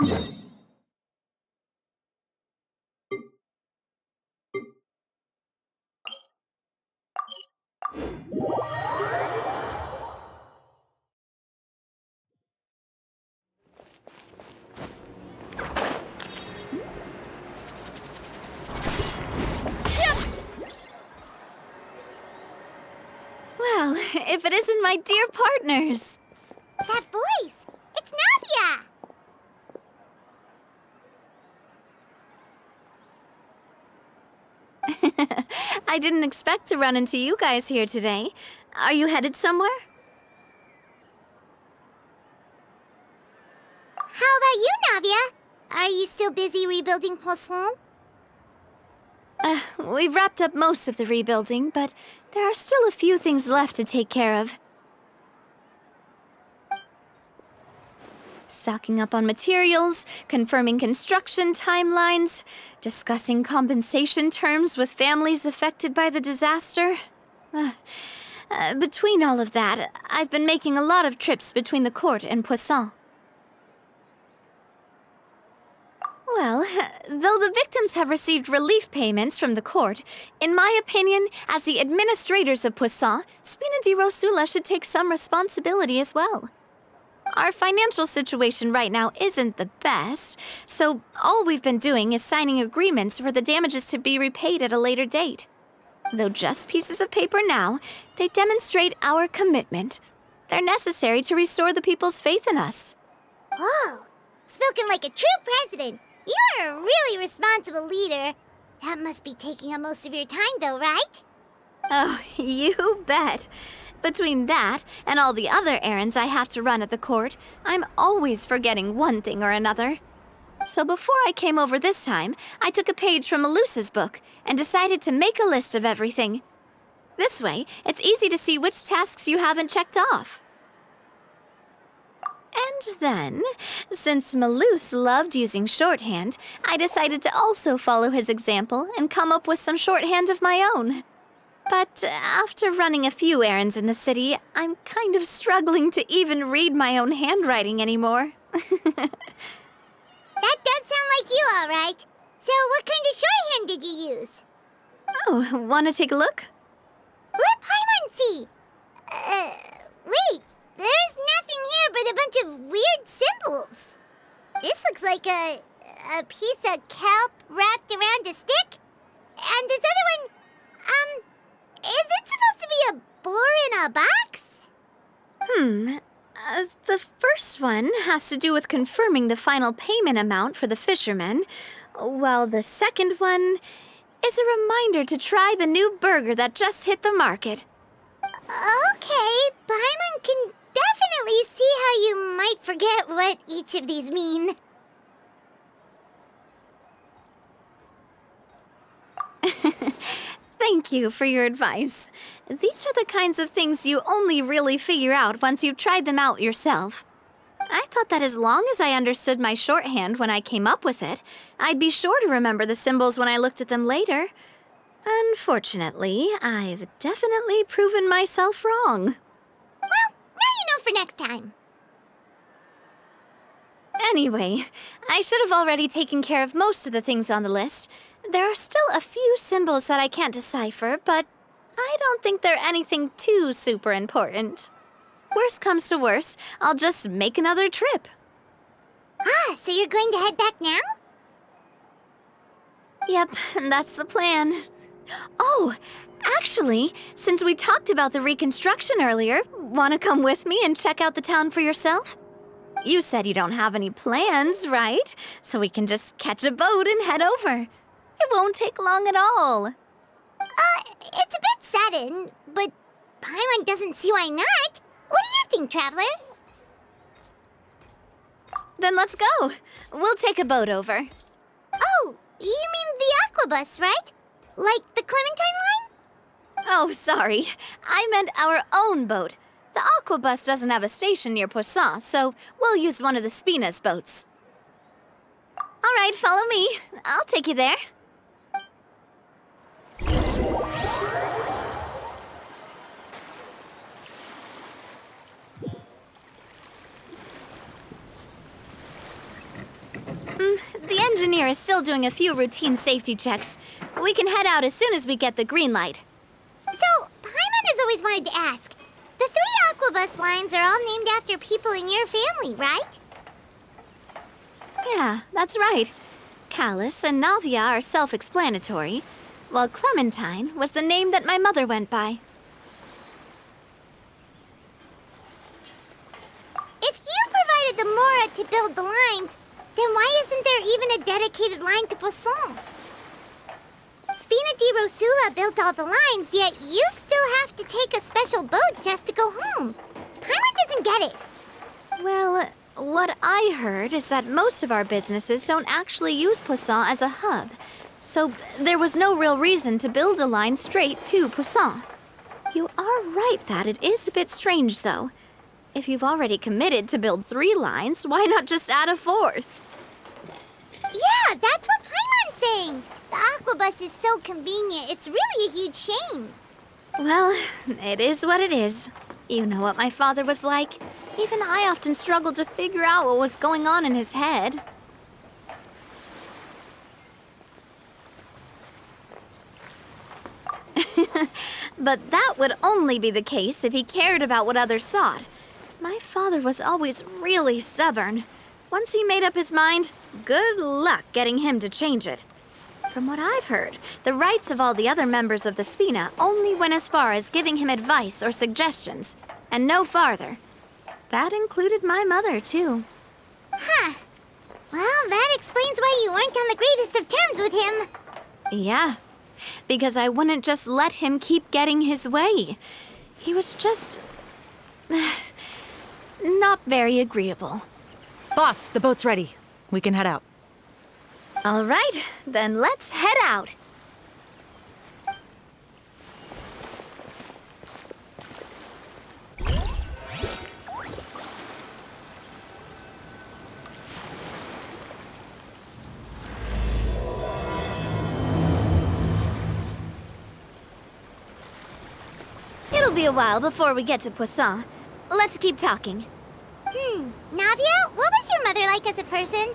Well, if it isn't my dear partners. That voice! It's Navia! I didn't expect to run into you guys here today. Are you headed somewhere? How about you, Navia? Are you still busy rebuilding Poisson? We've wrapped up most of the rebuilding, but there are still a few things left to take care of. Stocking up on materials, confirming construction timelines, discussing compensation terms with families affected by the disaster. Between all of that, I've been making a lot of trips between the court and Poisson. Well, though the victims have received relief payments from the court, in my opinion, as the administrators of Poisson, Spina di Rosula should take some responsibility as well. Our financial situation right now isn't the best, so all we've been doing is signing agreements for the damages to be repaid at a later date. Though just pieces of paper now, they demonstrate our commitment. They're necessary to restore the people's faith in us. Oh, spoken like a true president. You're a really responsible leader. That must be taking up most of your time, though, right? Oh, you bet. Between that and all the other errands I have to run at the court, I'm always forgetting one thing or another. So before I came over this time, I took a page from Melusa's book and decided to make a list of everything. This way, it's easy to see which tasks you haven't checked off. And then, since Melus loved using shorthand, I decided to also follow his example and come up with some shorthand of my own. But after running a few errands in the city, I'm kind of struggling to even read my own handwriting anymore. That does sound like you, all right. So what kind of shorthand did you use? Oh, want to take a look? Let Paimon see. Wait. There's nothing here but a bunch of weird symbols. This looks like a piece of kelp wrapped around a stick. And this other one, is it supposed to be a boar in a box? The first one has to do with confirming the final payment amount for the fishermen, while the second one is a reminder to try the new burger that just hit the market. Okay, Paimon can definitely see how you might forget what each of these mean. Thank you for your advice. These are the kinds of things you only really figure out once you've tried them out yourself. I thought that as long as I understood my shorthand when I came up with it, I'd be sure to remember the symbols when I looked at them later. Unfortunately, I've definitely proven myself wrong. Well, now you know for next time. Anyway, I should have already taken care of most of the things on the list. There are still a few symbols that I can't decipher, but I don't think they're anything too super important. Worst comes to worst, I'll just make another trip. Ah, so you're going to head back now? Yep, that's the plan. Oh, actually, since we talked about the reconstruction earlier, want to come with me and check out the town for yourself? You said you don't have any plans, right? So we can just catch a boat and head over. It won't take long at all. It's a bit sudden, but Paimon doesn't see why not. What do you think, Traveler? Then let's go. We'll take a boat over. Oh, you mean the aquabus, right? Like the Clementine line? Oh, sorry. I meant our own boat. The aquabus doesn't have a station near Poisson, so we'll use one of the Spina's boats. All right, follow me. I'll take you there. engineer is still doing a few routine safety checks. We can head out as soon as we get the green light. So, Paimon has always wanted to ask. The 3 Aquabus lines are all named after people in your family, right? Yeah, that's right. Callus and Navia are self-explanatory, while Clementine was the name that my mother went by. If you provided the Mora to build the lines, then why isn't there even a dedicated line to Poisson? Spina di Rosula built all the lines, yet you still have to take a special boat just to go home. Paimon doesn't get it. Well, what I heard is that most of our businesses don't actually use Poisson as a hub, so there was no real reason to build a line straight to Poisson. You are right that it is a bit strange, though. If you've already committed to build 3 lines, why not just add a 4th? Yeah, that's what Paimon's saying. The Aquabus is so convenient, it's really a huge shame. Well, it is what it is. You know what my father was like. Even I often struggled to figure out what was going on in his head. But that would only be the case if he cared about what others thought. My father was always really stubborn. Once he made up his mind, good luck getting him to change it. From what I've heard, the rights of all the other members of the Spina only went as far as giving him advice or suggestions, and no farther. That included my mother, too. Huh. Well, that explains why you weren't on the greatest of terms with him. Yeah, because I wouldn't just let him keep getting his way. He was just... not very agreeable. Boss, the boat's ready. We can head out. All right, then let's head out. It'll be a while before we get to Poisson. Let's keep talking. Navia, what was your mother like as a person?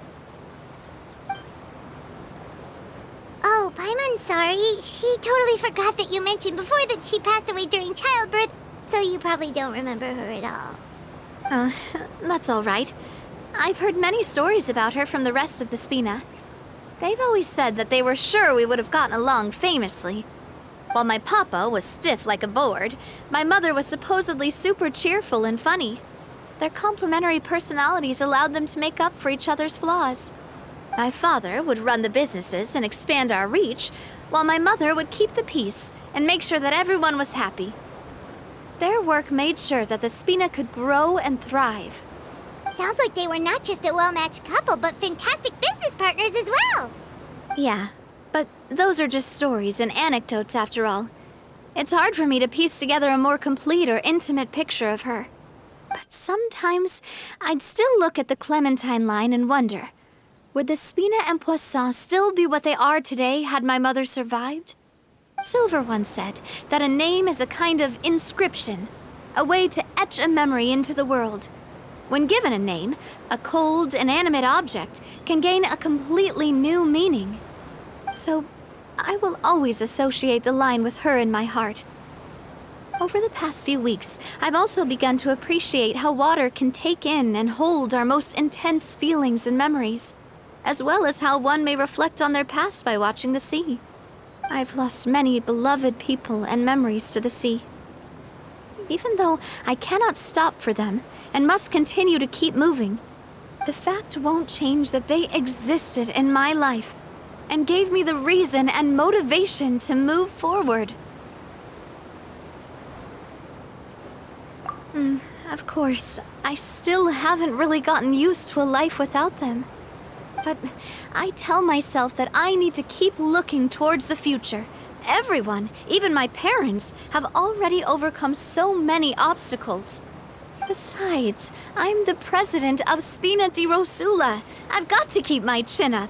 Oh, Paimon's sorry. She totally forgot that you mentioned before that she passed away during childbirth, so you probably don't remember her at all. That's all right. I've heard many stories about her from the rest of the Spina. They've always said that they were sure we would have gotten along famously. While my papa was stiff like a board, my mother was supposedly super cheerful and funny. Their complementary personalities allowed them to make up for each other's flaws. My father would run the businesses and expand our reach, while my mother would keep the peace and make sure that everyone was happy. Their work made sure that the Spina could grow and thrive. Sounds like they were not just a well-matched couple, but fantastic business partners as well. Yeah, but those are just stories and anecdotes after all. It's hard for me to piece together a more complete or intimate picture of her. But sometimes I'd still look at the Clementine line and wonder, would the Spina and Poisson still be what they are today had my mother survived? Silver once said that a name is a kind of inscription, a way to etch a memory into the world. When given a name, a cold, inanimate object can gain a completely new meaning. So I will always associate the line with her in my heart. Over the past few weeks, I've also begun to appreciate how water can take in and hold our most intense feelings and memories, as well as how one may reflect on their past by watching the sea. I've lost many beloved people and memories to the sea. Even though I cannot stop for them and must continue to keep moving, the fact won't change that they existed in my life and gave me the reason and motivation to move forward. Of course, I still haven't really gotten used to a life without them. But I tell myself that I need to keep looking towards the future. Everyone, even my parents, have already overcome so many obstacles. Besides, I'm the president of Spina di Rosula. I've got to keep my chin up.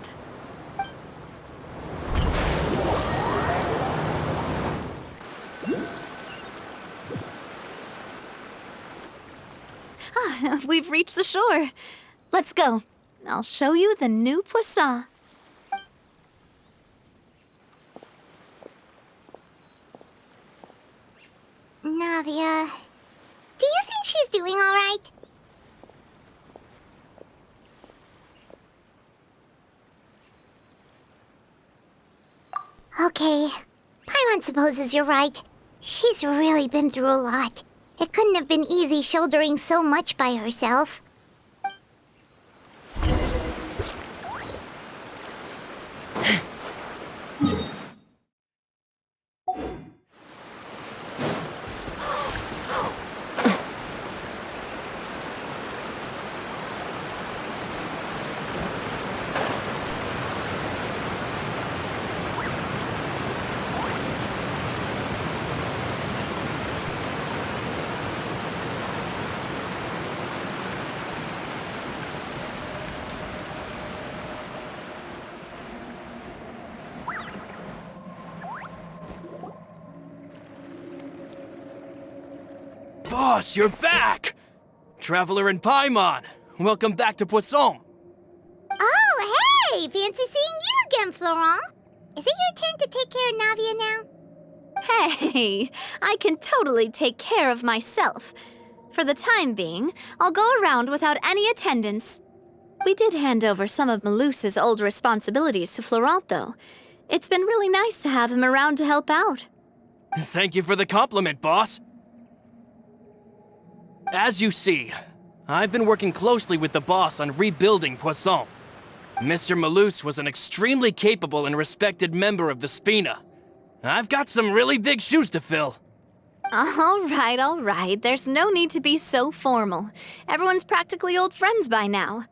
We've reached the shore. Let's go. I'll show you the new Poisson. Navia. Do you think she's doing all right? Okay. Paimon supposes you're right. She's really been through a lot. It couldn't have been easy shouldering so much by herself. Boss, you're back! Traveler and Paimon, welcome back to Poisson. Oh, hey! Fancy seeing you again, Florent. Is it your turn to take care of Navia now? Hey, I can totally take care of myself. For the time being, I'll go around without any attendance. We did hand over some of Malus's old responsibilities to Florent, though. It's been really nice to have him around to help out. Thank you for the compliment, boss. As you see, I've been working closely with the boss on rebuilding Poisson. Mr. Malus was an extremely capable and respected member of the Spina. I've got some really big shoes to fill. All right. There's no need to be so formal. Everyone's practically old friends by now.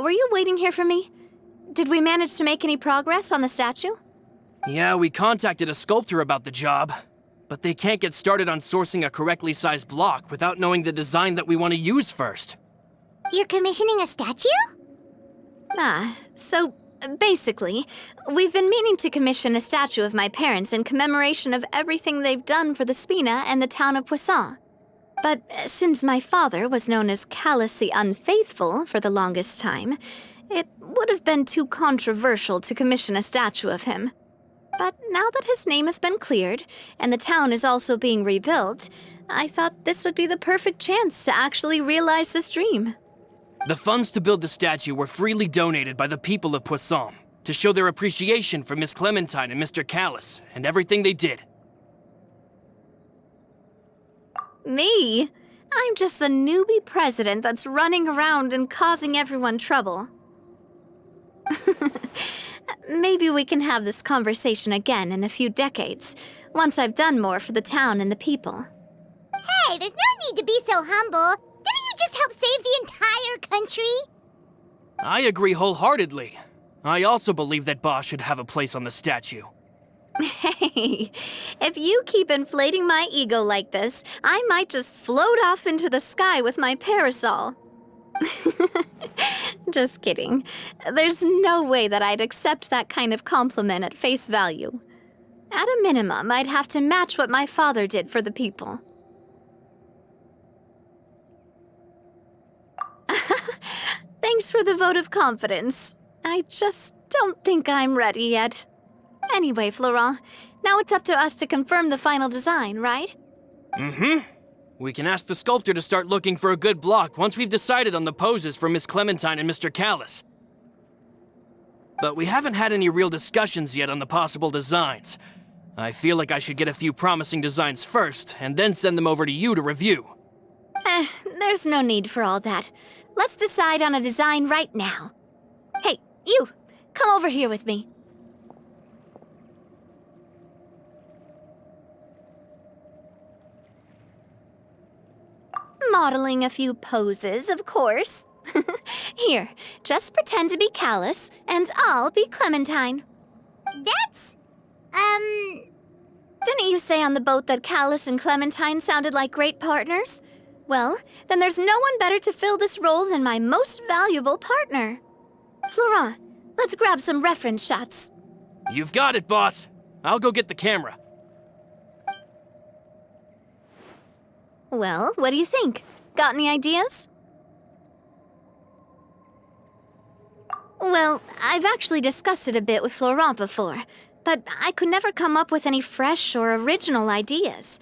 Were you waiting here for me? Did we manage to make any progress on the statue? Yeah, we contacted a sculptor about the job, but they can't get started on sourcing a correctly sized block without knowing the design that we want to use first. You're commissioning a statue? So basically, we've been meaning to commission a statue of my parents in commemoration of everything they've done for the Spina and the town of Poisson. But since my father was known as callously unfaithful for the longest time, it would have been too controversial to commission a statue of him. But now that his name has been cleared, and the town is also being rebuilt, I thought this would be the perfect chance to actually realize this dream. The funds to build the statue were freely donated by the people of Poisson to show their appreciation for Miss Clementine and Mr. Callus and everything they did. Me? I'm just the newbie president that's running around and causing everyone trouble. Maybe we can have this conversation again in a few decades, once I've done more for the town and the people. Hey, there's no need to be so humble. Didn't you just help save the entire country? I agree wholeheartedly. I also believe that Boss should have a place on the statue. Hey, if you keep inflating my ego like this, I might just float off into the sky with my parasol. Just kidding. There's no way that I'd accept that kind of compliment at face value. At a minimum, I'd have to match what my father did for the people. Thanks for the vote of confidence. I just don't think I'm ready yet. Anyway, Florent, now it's up to us to confirm the final design, right? Mm-hmm. We can ask the sculptor to start looking for a good block once we've decided on the poses for Miss Clementine and Mr. Callus. But we haven't had any real discussions yet on the possible designs. I feel like I should get a few promising designs first, and then send them over to you to review. There's no need for all that. Let's decide on a design right now. Hey, you! Come over here with me. Modeling a few poses, of course. Here, just pretend to be Callus, and I'll be Clementine. That's, Didn't you say on the boat that Callus and Clementine sounded like great partners? Well, then there's no one better to fill this role than my most valuable partner. Florent, let's grab some reference shots. You've got it, boss. I'll go get the camera. Well, what do you think? Got any ideas? Well, I've actually discussed it a bit with Florent before, but I could never come up with any fresh or original ideas.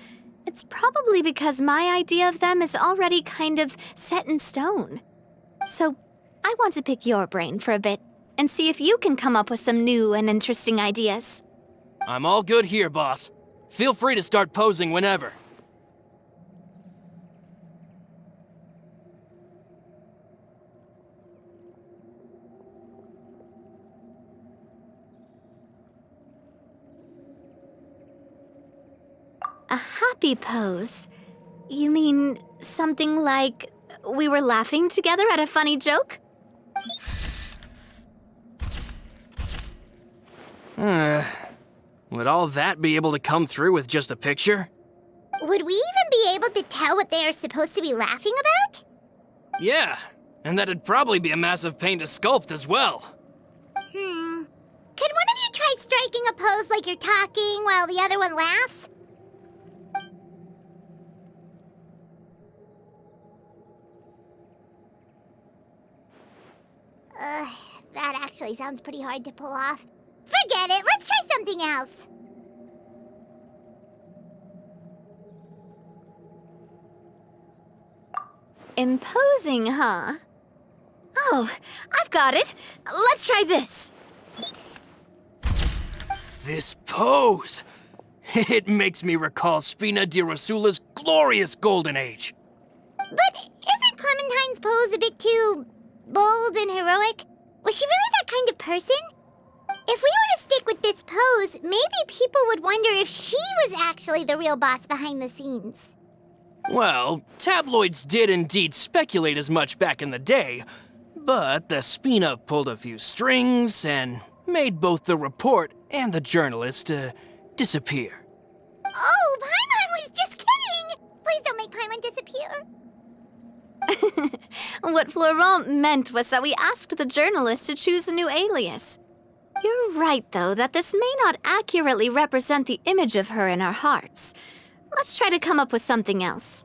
It's probably because my idea of them is already kind of set in stone. So, I want to pick your brain for a bit and see if you can come up with some new and interesting ideas. I'm all good here, boss. Feel free to start posing whenever. A happy pose? You mean something like we were laughing together at a funny joke? Would all that be able to come through with just a picture? Would we even be able to tell what they are supposed to be laughing about? Yeah, and that'd probably be a massive pain to sculpt as well. Could one of you try striking a pose like you're talking while the other one laughs? That actually sounds pretty hard to pull off. Forget it, let's try something else. Imposing, huh? Oh, I've got it. Let's try this. This pose! It makes me recall Spina di Rosula's glorious golden age. But isn't Clementine's pose a bit too bold and heroic? Was she really that kind of person? If we were to stick with this pose, maybe people would wonder if she was actually the real boss behind the scenes. Well, tabloids did indeed speculate as much back in the day, but the Spina pulled a few strings and made both the report and the journalist disappear. Oh, Paimon was just kidding! Please don't make Paimon disappear. What Florent meant was that we asked the journalist to choose a new alias. You're right, though, that this may not accurately represent the image of her in our hearts. Let's try to come up with something else.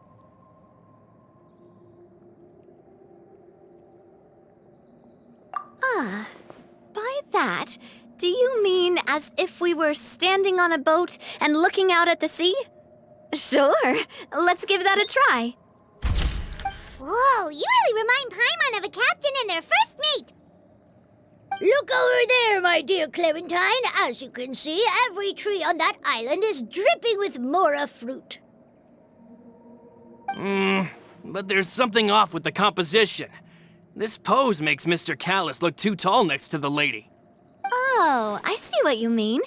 Ah, by that, do you mean as if we were standing on a boat and looking out at the sea? Sure, let's give that a try. Whoa, you really remind Paimon of a captain and their first mate. Look over there, my dear Clementine. As you can see, every tree on that island is dripping with Mora fruit. But there's something off with the composition. This pose makes Mr. Callus look too tall next to the lady. Oh, I see what you mean.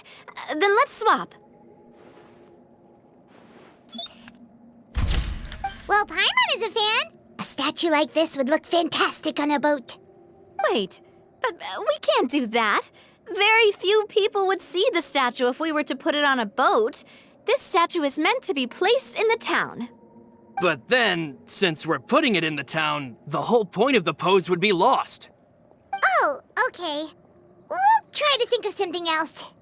Then let's swap. Well, Paimon is a fan. A statue like this would look fantastic on a boat. Wait, but we can't do that. Very few people would see the statue if we were to put it on a boat. This statue is meant to be placed in the town. But then, since we're putting it in the town, the whole point of the pose would be lost. Oh, okay. We'll try to think of something else.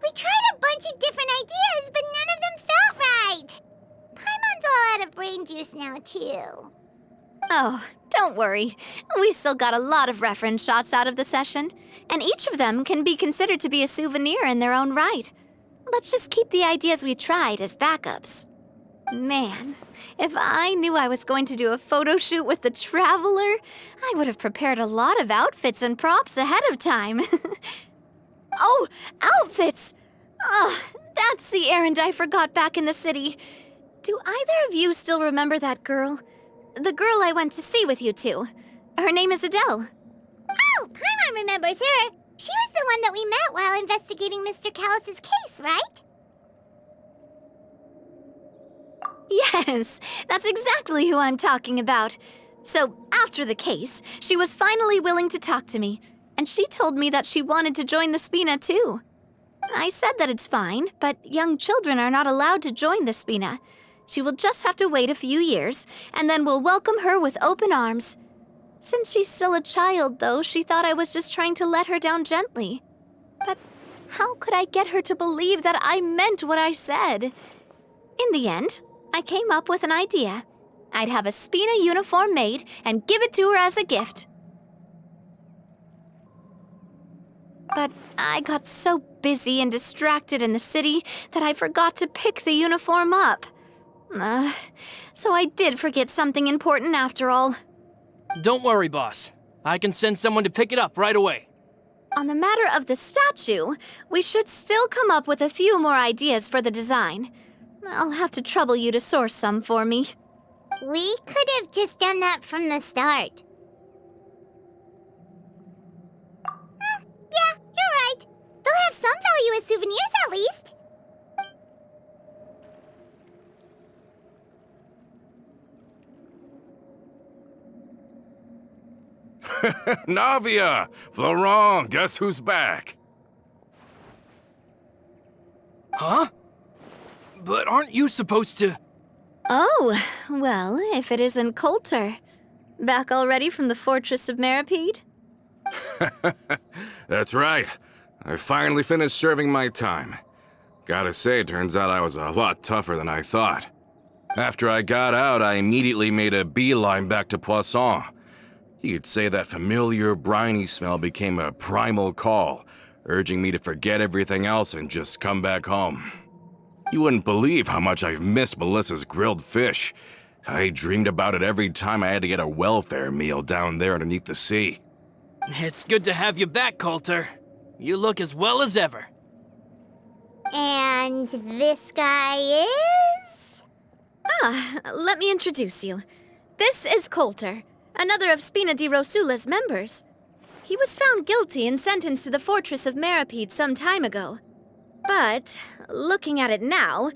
We tried a bunch of different ideas, but none of them felt right. Paimon's all out of brain juice now, too. Oh, don't worry. We still got a lot of reference shots out of the session, and each of them can be considered to be a souvenir in their own right. Let's just keep the ideas we tried as backups. Man, if I knew I was going to do a photo shoot with the Traveler, I would have prepared a lot of outfits and props ahead of time. Oh, outfits! Oh, that's the errand I forgot back in the city. Do either of you still remember that girl? The girl I went to see with you two. Her name is Adele. Oh, Paimon remembers her. She was the one that we met while investigating Mr. Callus's case, right? Yes, that's exactly who I'm talking about. So, after the case, she was finally willing to talk to me, and she told me that she wanted to join the Spina too. I said that it's fine, but young children are not allowed to join the Spina. She will just have to wait a few years, and then we'll welcome her with open arms. Since she's still a child, though, she thought I was just trying to let her down gently. But how could I get her to believe that I meant what I said? In the end, I came up with an idea. I'd have a Spina uniform made and give it to her as a gift. But I got so busy and distracted in the city that I forgot to pick the uniform up. So I did forget something important after all. Don't worry, boss. I can send someone to pick it up right away. On the matter of the statue, we should still come up with a few more ideas for the design. I'll have to trouble you to source some for me. We could have just done that from the start. Yeah, you're right. They'll have some value as souvenirs at least. Navia! Florent, guess who's back? Huh? But aren't you supposed to... Oh, well, if it isn't Coulter. Back already from the Fortress of Meripede? That's right. I finally finished serving my time. Gotta say, turns out I was a lot tougher than I thought. After I got out, I immediately made a beeline back to Poisson. You could say that familiar, briny smell became a primal call, urging me to forget everything else and just come back home. You wouldn't believe how much I've missed Melissa's grilled fish. I dreamed about it every time I had to get a welfare meal down there underneath the sea. It's good to have you back, Coulter. You look as well as ever. And this guy is? Let me introduce you. This is Coulter, another of Spina di Rosula's members. He was found guilty and sentenced to the Fortress of Meripede some time ago. But, looking at it now,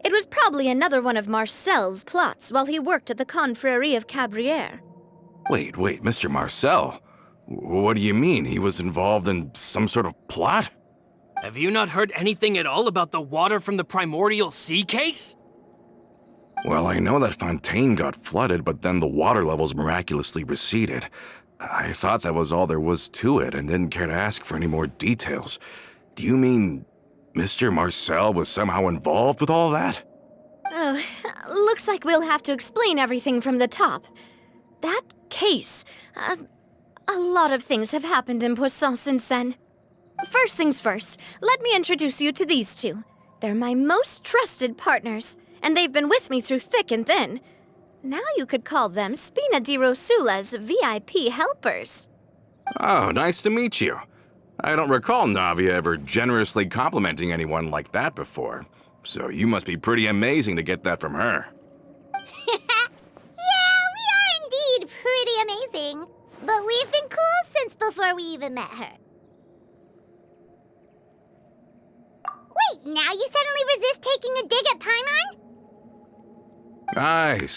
it was probably another one of Marcel's plots while he worked at the Confrérie of Cabrières. Wait, Mr. Marcel? What do you mean? He was involved in some sort of plot? Have you not heard anything at all about the water from the primordial sea case? Well, I know that Fontaine got flooded, but then the water levels miraculously receded. I thought that was all there was to it and didn't care to ask for any more details. Do you mean Mr. Marcel was somehow involved with all that? Oh, looks like we'll have to explain everything from the top. That case, a lot of things have happened in Poisson since then. First things first, let me introduce you to these two. They're my most trusted partners, and they've been with me through thick and thin. Now you could call them Spina di Rosula's VIP helpers. Oh, nice to meet you. I don't recall Navia ever generously complimenting anyone like that before, so you must be pretty amazing to get that from her. Yeah, we are indeed pretty amazing. But we've been cool since before we even met her. Wait, now you suddenly resist taking a dig at Paimon?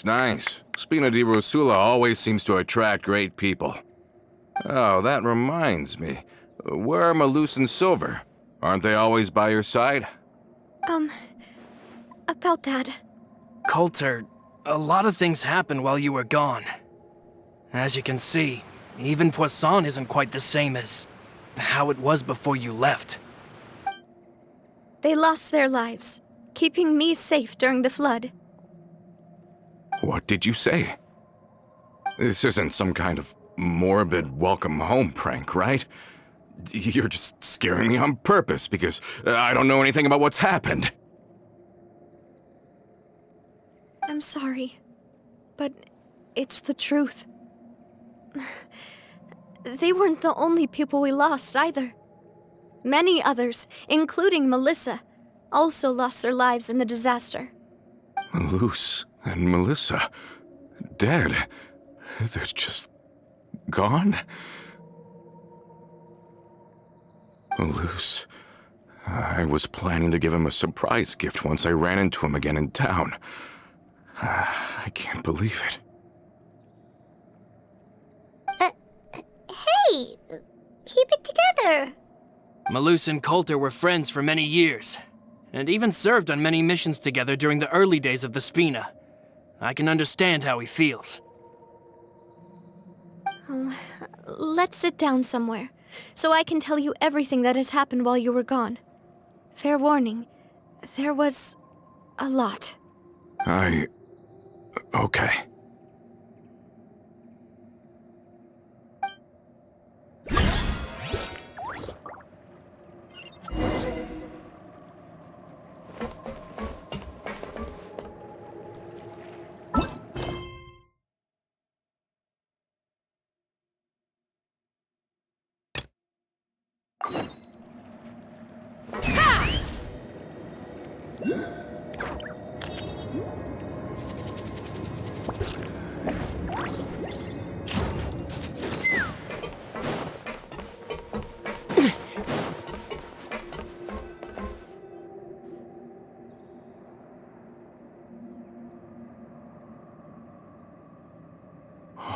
Nice. Spina di Rosula always seems to attract great people. Oh, that reminds me. Where are Malus and Silver? Aren't they always by your side? About that. Coulter, a lot of things happened while you were gone. As you can see, even Poisson isn't quite the same as how it was before you left. They lost their lives, keeping me safe during the flood. What did you say? This isn't some kind of morbid welcome home prank, right? You're just scaring me on purpose because I don't know anything about what's happened. I'm sorry, but it's the truth. They weren't the only people we lost either. Many others, including Melissa, also lost their lives in the disaster. Malus and Melissa, dead. They're just gone? Malus, I was planning to give him a surprise gift once I ran into him again in town. I can't believe it. Hey, keep it together. Malus and Coulter were friends for many years, and even served on many missions together during the early days of the Spina. I can understand how he feels. Oh, let's sit down somewhere, so I can tell you everything that has happened while you were gone. Fair warning, there was a lot. Okay.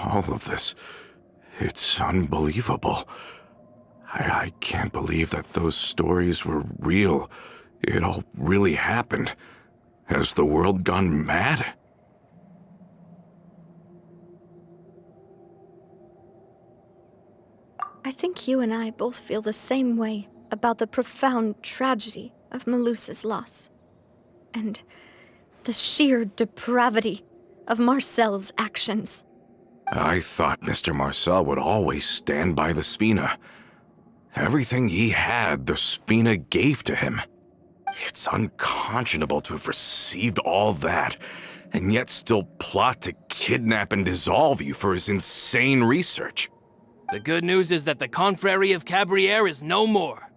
All of this, it's unbelievable. I can't believe that those stories were real. It all really happened. Has the world gone mad? I think you and I both feel the same way about the profound tragedy of Melusa's loss. And the sheer depravity of Marcel's actions. I thought Mr. Marcel would always stand by the Spina. Everything he had, the Spina gave to him. It's unconscionable to have received all that, and yet still plot to kidnap and dissolve you for his insane research. The good news is that the Confrérie of Cabriere is no more.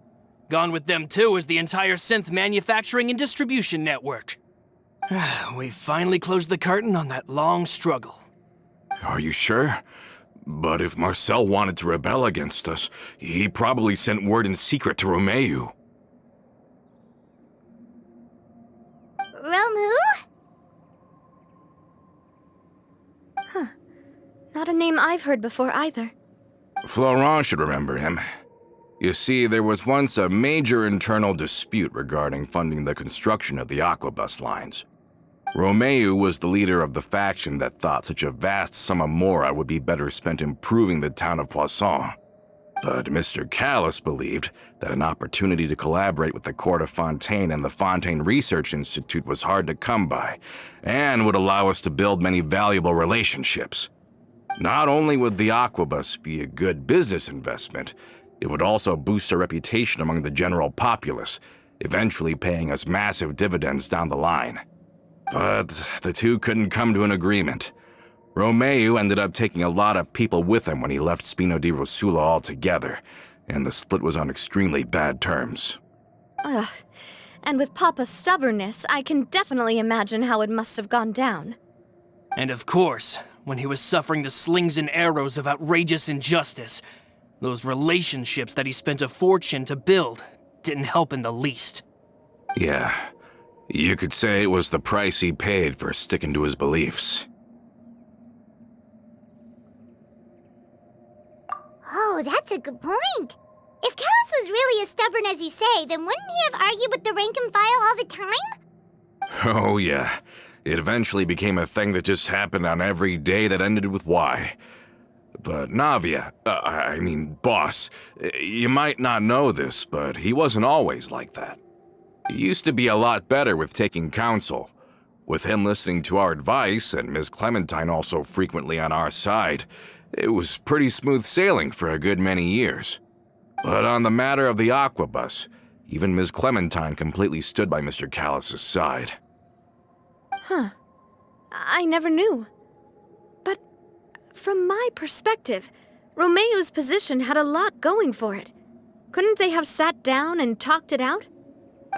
Gone with them too is the entire synth manufacturing and distribution network. We finally closed the curtain on that long struggle. Are you sure? But if Marcel wanted to rebel against us, he probably sent word in secret to Romeu. Romu? Not a name I've heard before either. Florent should remember him. You see, there was once a major internal dispute regarding funding the construction of the aquabus lines. Romeu was the leader of the faction that thought such a vast sum of Mora would be better spent improving the town of Poisson. But Mr. Callis believed that an opportunity to collaborate with the court of Fontaine and the Fontaine Research Institute was hard to come by, and would allow us to build many valuable relationships. Not only would the aquabus be a good business investment, it would also boost our reputation among the general populace, eventually paying us massive dividends down the line. But the two couldn't come to an agreement. Romeu ended up taking a lot of people with him when he left Spina di Rosula altogether, and the split was on extremely bad terms. Ugh. And with Papa's stubbornness, I can definitely imagine how it must have gone down. And of course, when he was suffering the slings and arrows of outrageous injustice, those relationships that he spent a fortune to build didn't help in the least. Yeah, you could say it was the price he paid for sticking to his beliefs. Oh, that's a good point. If Callis was really as stubborn as you say, then wouldn't he have argued with the rank and file all the time? Oh yeah, it eventually became a thing that just happened on every day that ended with Y. But Navia, boss, you might not know this, but he wasn't always like that. He used to be a lot better with taking counsel. With him listening to our advice, and Ms. Clementine also frequently on our side, it was pretty smooth sailing for a good many years. But on the matter of the aquabus, even Ms. Clementine completely stood by Mr. Callis's side. Huh. I never knew. But from my perspective, Romeu's position had a lot going for it. Couldn't they have sat down and talked it out?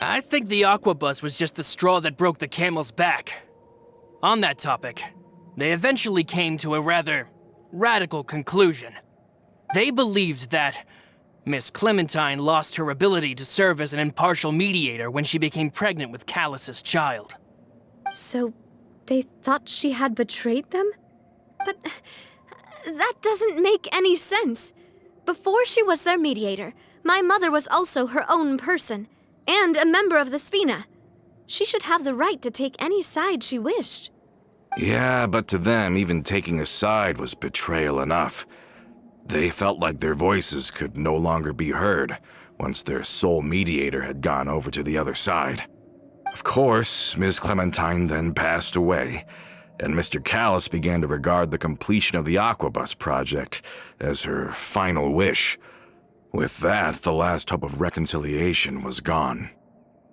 I think the aquabus was just the straw that broke the camel's back. On that topic, they eventually came to a rather radical conclusion. They believed that Miss Clementine lost her ability to serve as an impartial mediator when she became pregnant with Callis's child. So they thought she had betrayed them? But that doesn't make any sense. Before she was their mediator, my mother was also her own person, and a member of the Spina. She should have the right to take any side she wished. Yeah, but to them, even taking a side was betrayal enough. They felt like their voices could no longer be heard once their sole mediator had gone over to the other side. Of course, Miss Clementine then passed away, and Mr. Callis began to regard the completion of the Aquabus project as her final wish. With that, the last hope of reconciliation was gone.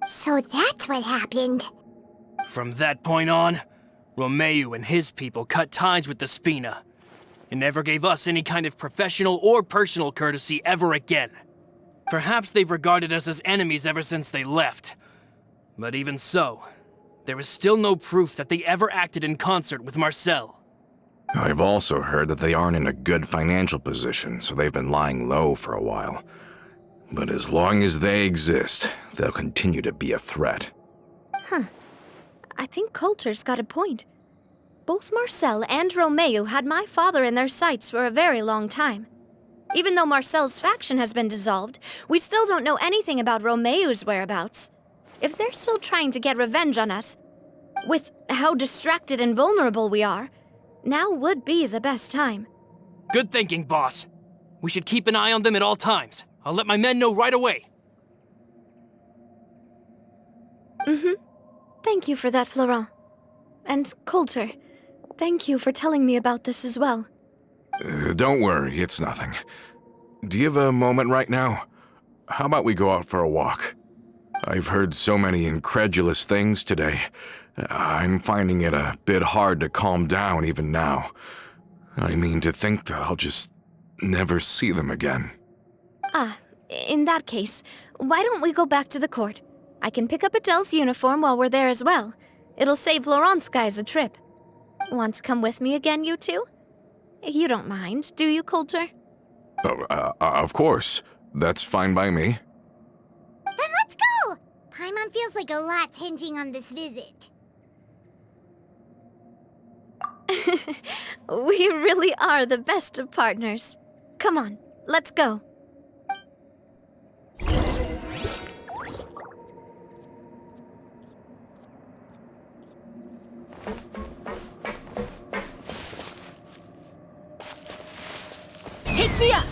So that's what happened. From that point on, Romeo and his people cut ties with the Spina, and never gave us any kind of professional or personal courtesy ever again. Perhaps they've regarded us as enemies ever since they left. But even so, there is still no proof that they ever acted in concert with Marcel. I've also heard that they aren't in a good financial position, so they've been lying low for a while. But as long as they exist, they'll continue to be a threat. I think Coulter's got a point. Both Marcel and Romeo had my father in their sights for a very long time. Even though Marcel's faction has been dissolved, we still don't know anything about Romeo's whereabouts. If they're still trying to get revenge on us, with how distracted and vulnerable we are, now would be the best time. Good thinking, boss. We should keep an eye on them at all times. I'll let my men know right away. Thank you for that, Florent. And Coulter, thank you for telling me about this as well. Don't worry, it's nothing. Do you have a moment right now? How about we go out for a walk? I've heard so many incredulous things today. I'm finding it a bit hard to calm down even now. I mean, to think that I'll just never see them again. In that case, why don't we go back to the court? I can pick up Adele's uniform while we're there as well. It'll save Laurent's guys a trip. Want to come with me again, you two? You don't mind, do you, Coulter? Of course. That's fine by me. Then let's go! Paimon feels like a lot's hinging on this visit. We really are the best of partners. Come on, let's go. Take me up!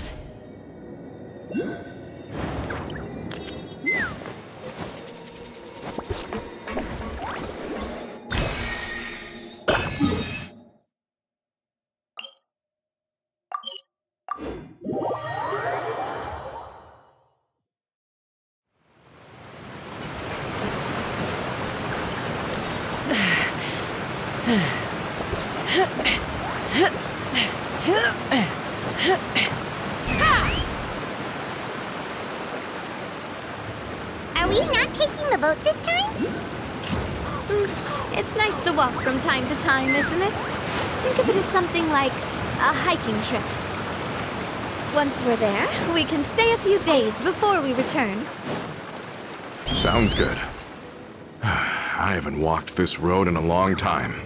Are we not taking the boat this time? It's nice to walk from time to time, isn't it? Think of it as something like a hiking trip. Once we're there, we can stay a few days before we return. Sounds good. I haven't walked this road in a long time.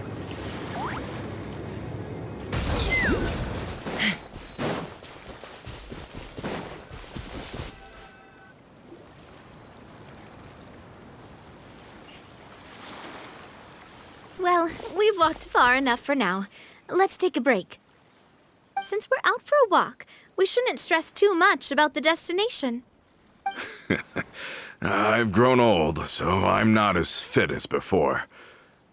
Well, we've walked far enough for now. Let's take a break. Since we're out for a walk, we shouldn't stress too much about the destination. I've grown old, so I'm not as fit as before.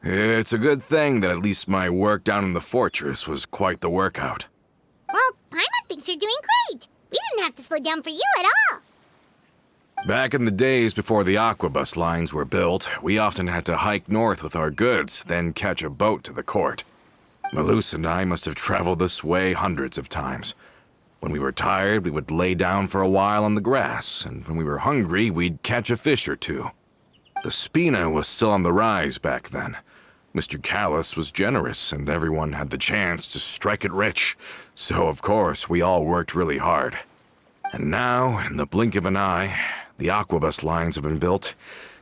It's a good thing that at least my work down in the fortress was quite the workout. Well, Paimon thinks you're doing great. We didn't have to slow down for you at all. Back in the days before the Aquabus lines were built, we often had to hike north with our goods, then catch a boat to the court. Malus and I must have traveled this way hundreds of times. When we were tired, we would lay down for a while on the grass, and when we were hungry, we'd catch a fish or two. The Spina was still on the rise back then. Mr. Callis was generous, and everyone had the chance to strike it rich. So, of course, we all worked really hard. And now, in the blink of an eye, the Aquabus lines have been built,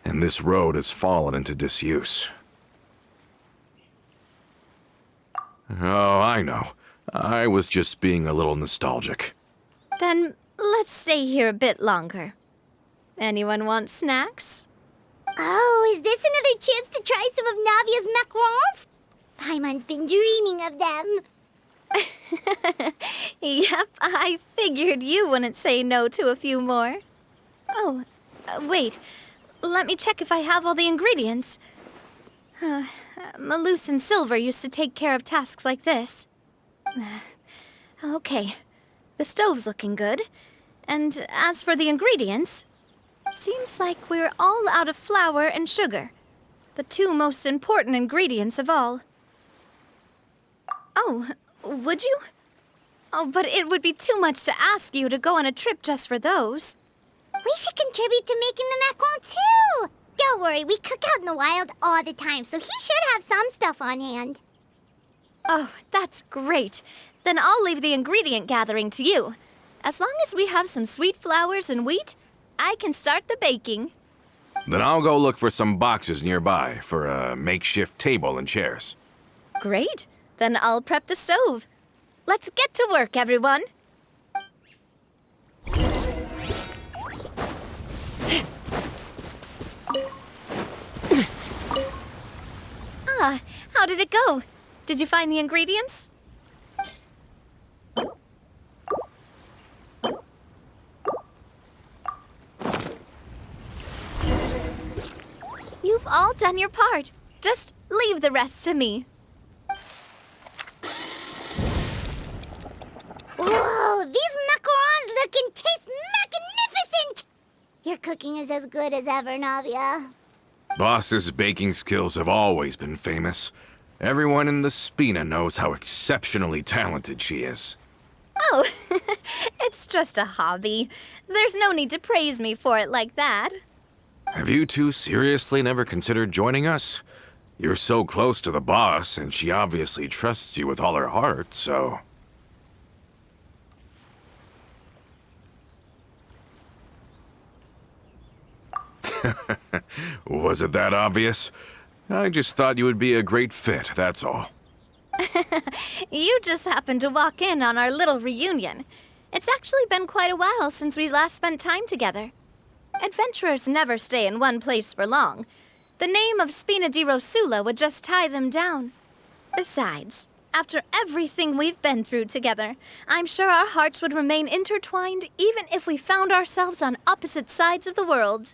and this road has fallen into disuse. Oh, I know. I was just being a little nostalgic. Then let's stay here a bit longer. Anyone want snacks? Oh, is this another chance to try some of Navia's macarons? Paimon's been dreaming of them. Yep, I figured you wouldn't say no to a few more. Oh, wait. let me check if I have all the ingredients. Malus and Silver used to take care of tasks like this. Okay, the stove's looking good. And as for the ingredients, seems like we're all out of flour and sugar, the two most important ingredients of all. Oh, would you? Oh, but it would be too much to ask you to go on a trip just for those. We should contribute to making the macaron too! Don't worry, we cook out in the wild all the time, so he should have some stuff on hand. Oh, that's great. Then I'll leave the ingredient gathering to you. As long as we have some sweet flours and wheat, I can start the baking. Then I'll go look for some boxes nearby for a makeshift table and chairs. Great. Then I'll prep the stove. Let's get to work, everyone. How did it go? Did you find the ingredients? You've all done your part. Just leave the rest to me. Whoa, these macarons look and taste magnificent! Your cooking is as good as ever, Navia. Boss's baking skills have always been famous. Everyone in the Spina knows how exceptionally talented she is. Oh, it's just a hobby. There's no need to praise me for it like that. Have you two seriously never considered joining us? You're so close to the boss, and she obviously trusts you with all her heart, so... Was it that obvious? I just thought you would be a great fit, that's all. You just happened to walk in on our little reunion. It's actually been quite a while since we last spent time together. Adventurers never stay in one place for long. The name of Spina di Rosula would just tie them down. Besides, after everything we've been through together, I'm sure our hearts would remain intertwined even if we found ourselves on opposite sides of the world.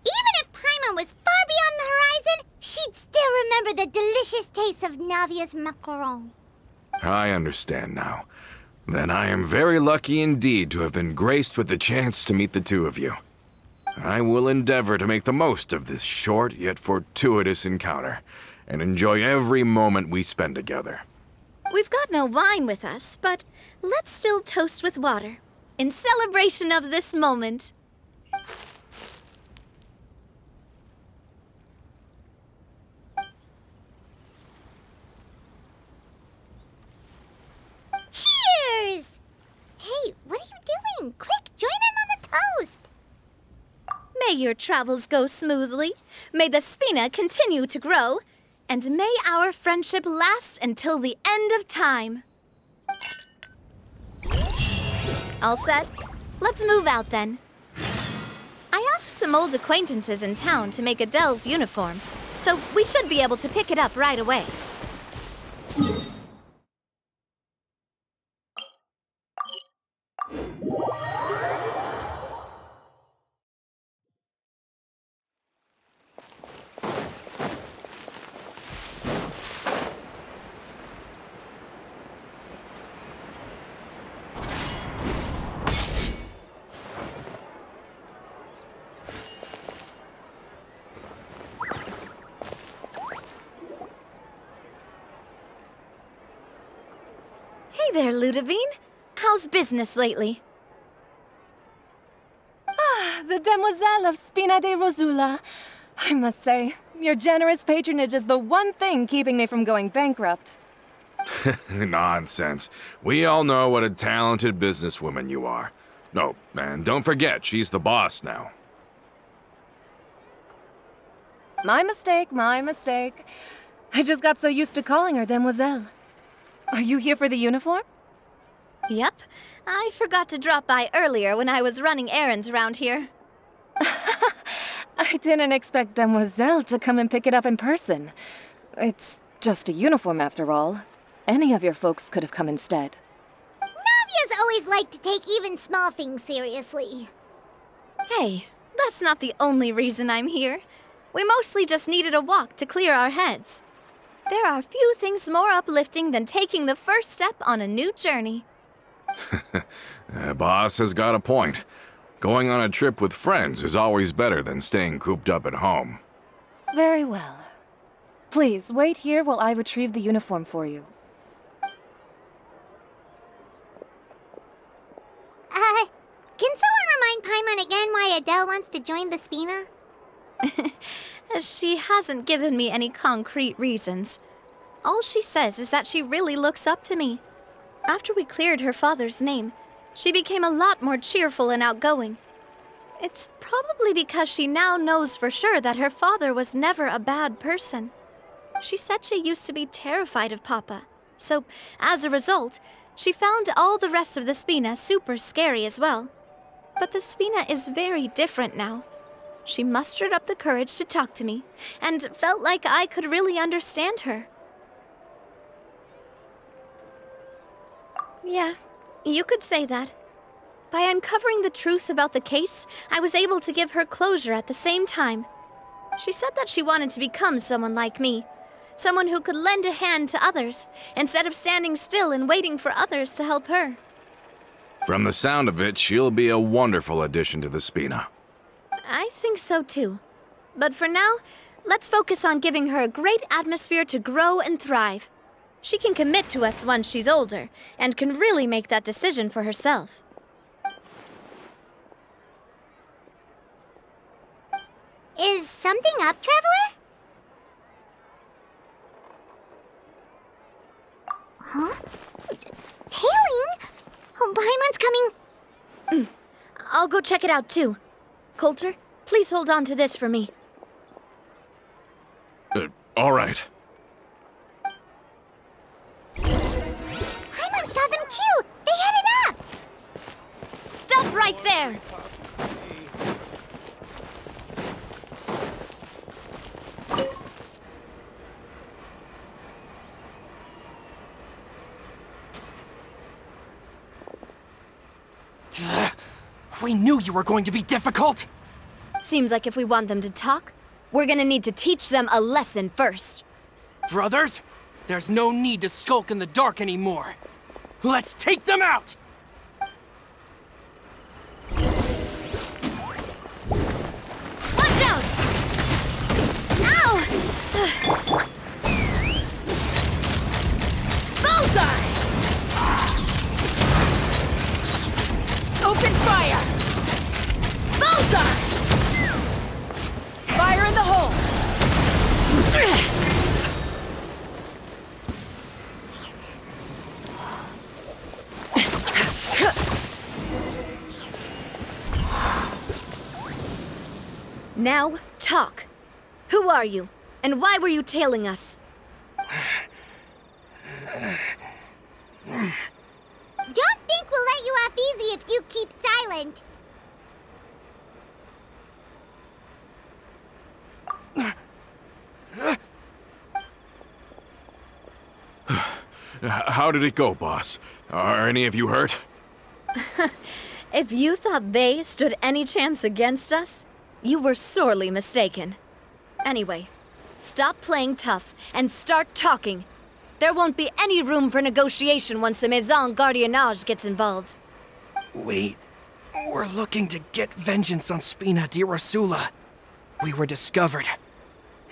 Even if Paimon was far beyond the horizon, she'd still remember the delicious taste of Navia's macaron. I understand now. Then I am very lucky indeed to have been graced with the chance to meet the two of you. I will endeavor to make the most of this short yet fortuitous encounter, and enjoy every moment we spend together. We've got no wine with us, but let's still toast with water, in celebration of this moment. Cheers! Hey, what are you doing? Quick, join in on the toast! May your travels go smoothly, may the Spina continue to grow, and may our friendship last until the end of time. All set? Let's move out then. I asked some old acquaintances in town to make Adele's uniform, so we should be able to pick it up right away. Hey there, Ludovine. How's business lately? The demoiselle of Spina di Rosula. I must say, your generous patronage is the one thing keeping me from going bankrupt. Nonsense. We all know what a talented businesswoman you are. No, and don't forget, she's the boss now. My mistake, my mistake. I just got so used to calling her demoiselle. Are you here for the uniform? Yep. I forgot to drop by earlier when I was running errands around here. I didn't expect demoiselle to come and pick it up in person. It's just a uniform after all. Any of your folks could have come instead. Navia's always liked to take even small things seriously. Hey, that's not the only reason I'm here. We mostly just needed a walk to clear our heads. There are few things more uplifting than taking the first step on a new journey. Boss has got a point. Going on a trip with friends is always better than staying cooped up at home. Very well. Please, wait here while I retrieve the uniform for you. Can someone remind Paimon again why Adele wants to join the Spina? She hasn't given me any concrete reasons. All she says is that she really looks up to me. After we cleared her father's name, she became a lot more cheerful and outgoing. It's probably because she now knows for sure that her father was never a bad person. She said she used to be terrified of Papa, so as a result, she found all the rest of the Spina super scary as well. But the Spina is very different now. She mustered up the courage to talk to me, and felt like I could really understand her. Yeah, you could say that. By uncovering the truth about the case, I was able to give her closure at the same time. She said that she wanted to become someone like me, someone who could lend a hand to others, instead of standing still and waiting for others to help her. From the sound of it, she'll be a wonderful addition to the Spina. I think so too. But for now, let's focus on giving her a great atmosphere to grow and thrive. She can commit to us once she's older, and can really make that decision for herself. Is something up, Traveler? Huh? Tailing? Oh, Paimon's coming. I'll go check it out too. Coulter, please hold on to this for me. All right. Paimon saw them too! They headed up! Stop right there! We knew you were going to be difficult! Seems like if we want them to talk, we're gonna need to teach them a lesson first. Brothers, there's no need to skulk in the dark anymore. Let's take them out! Watch out! Ow! Bullseye! Open fire! Bullseye! Fire in the hole! Now, talk. Who are you? And why were you tailing us? Don't think we'll let you off easy if you keep silent. How did it go, boss? Are any of you hurt? If you thought they stood any chance against us, you were sorely mistaken. Anyway, stop playing tough and start talking. There won't be any room for negotiation once the Maison Gardiennage gets involved. We're looking to get vengeance on Spina di Rosula. We were discovered,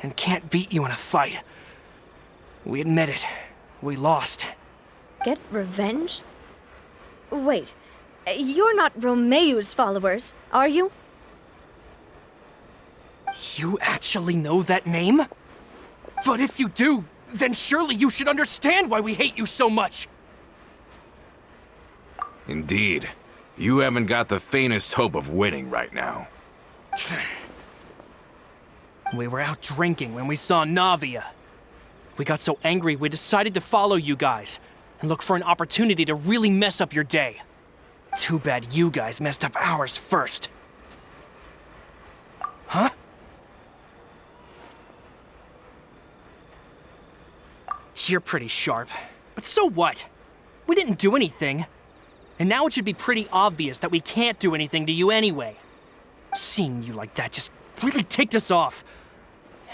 and can't beat you in a fight. We admit it. We lost. Get revenge? Wait, you're not Romeu's followers, are you? You actually know that name? But if you do, then surely you should understand why we hate you so much! Indeed. You haven't got the faintest hope of winning right now. We were out drinking when we saw Navia. We got so angry we decided to follow you guys and look for an opportunity to really mess up your day. Too bad you guys messed up ours first. Huh? You're pretty sharp, but so what? We didn't do anything. And now it should be pretty obvious that we can't do anything to you anyway. Seeing you like that just really ticked us off.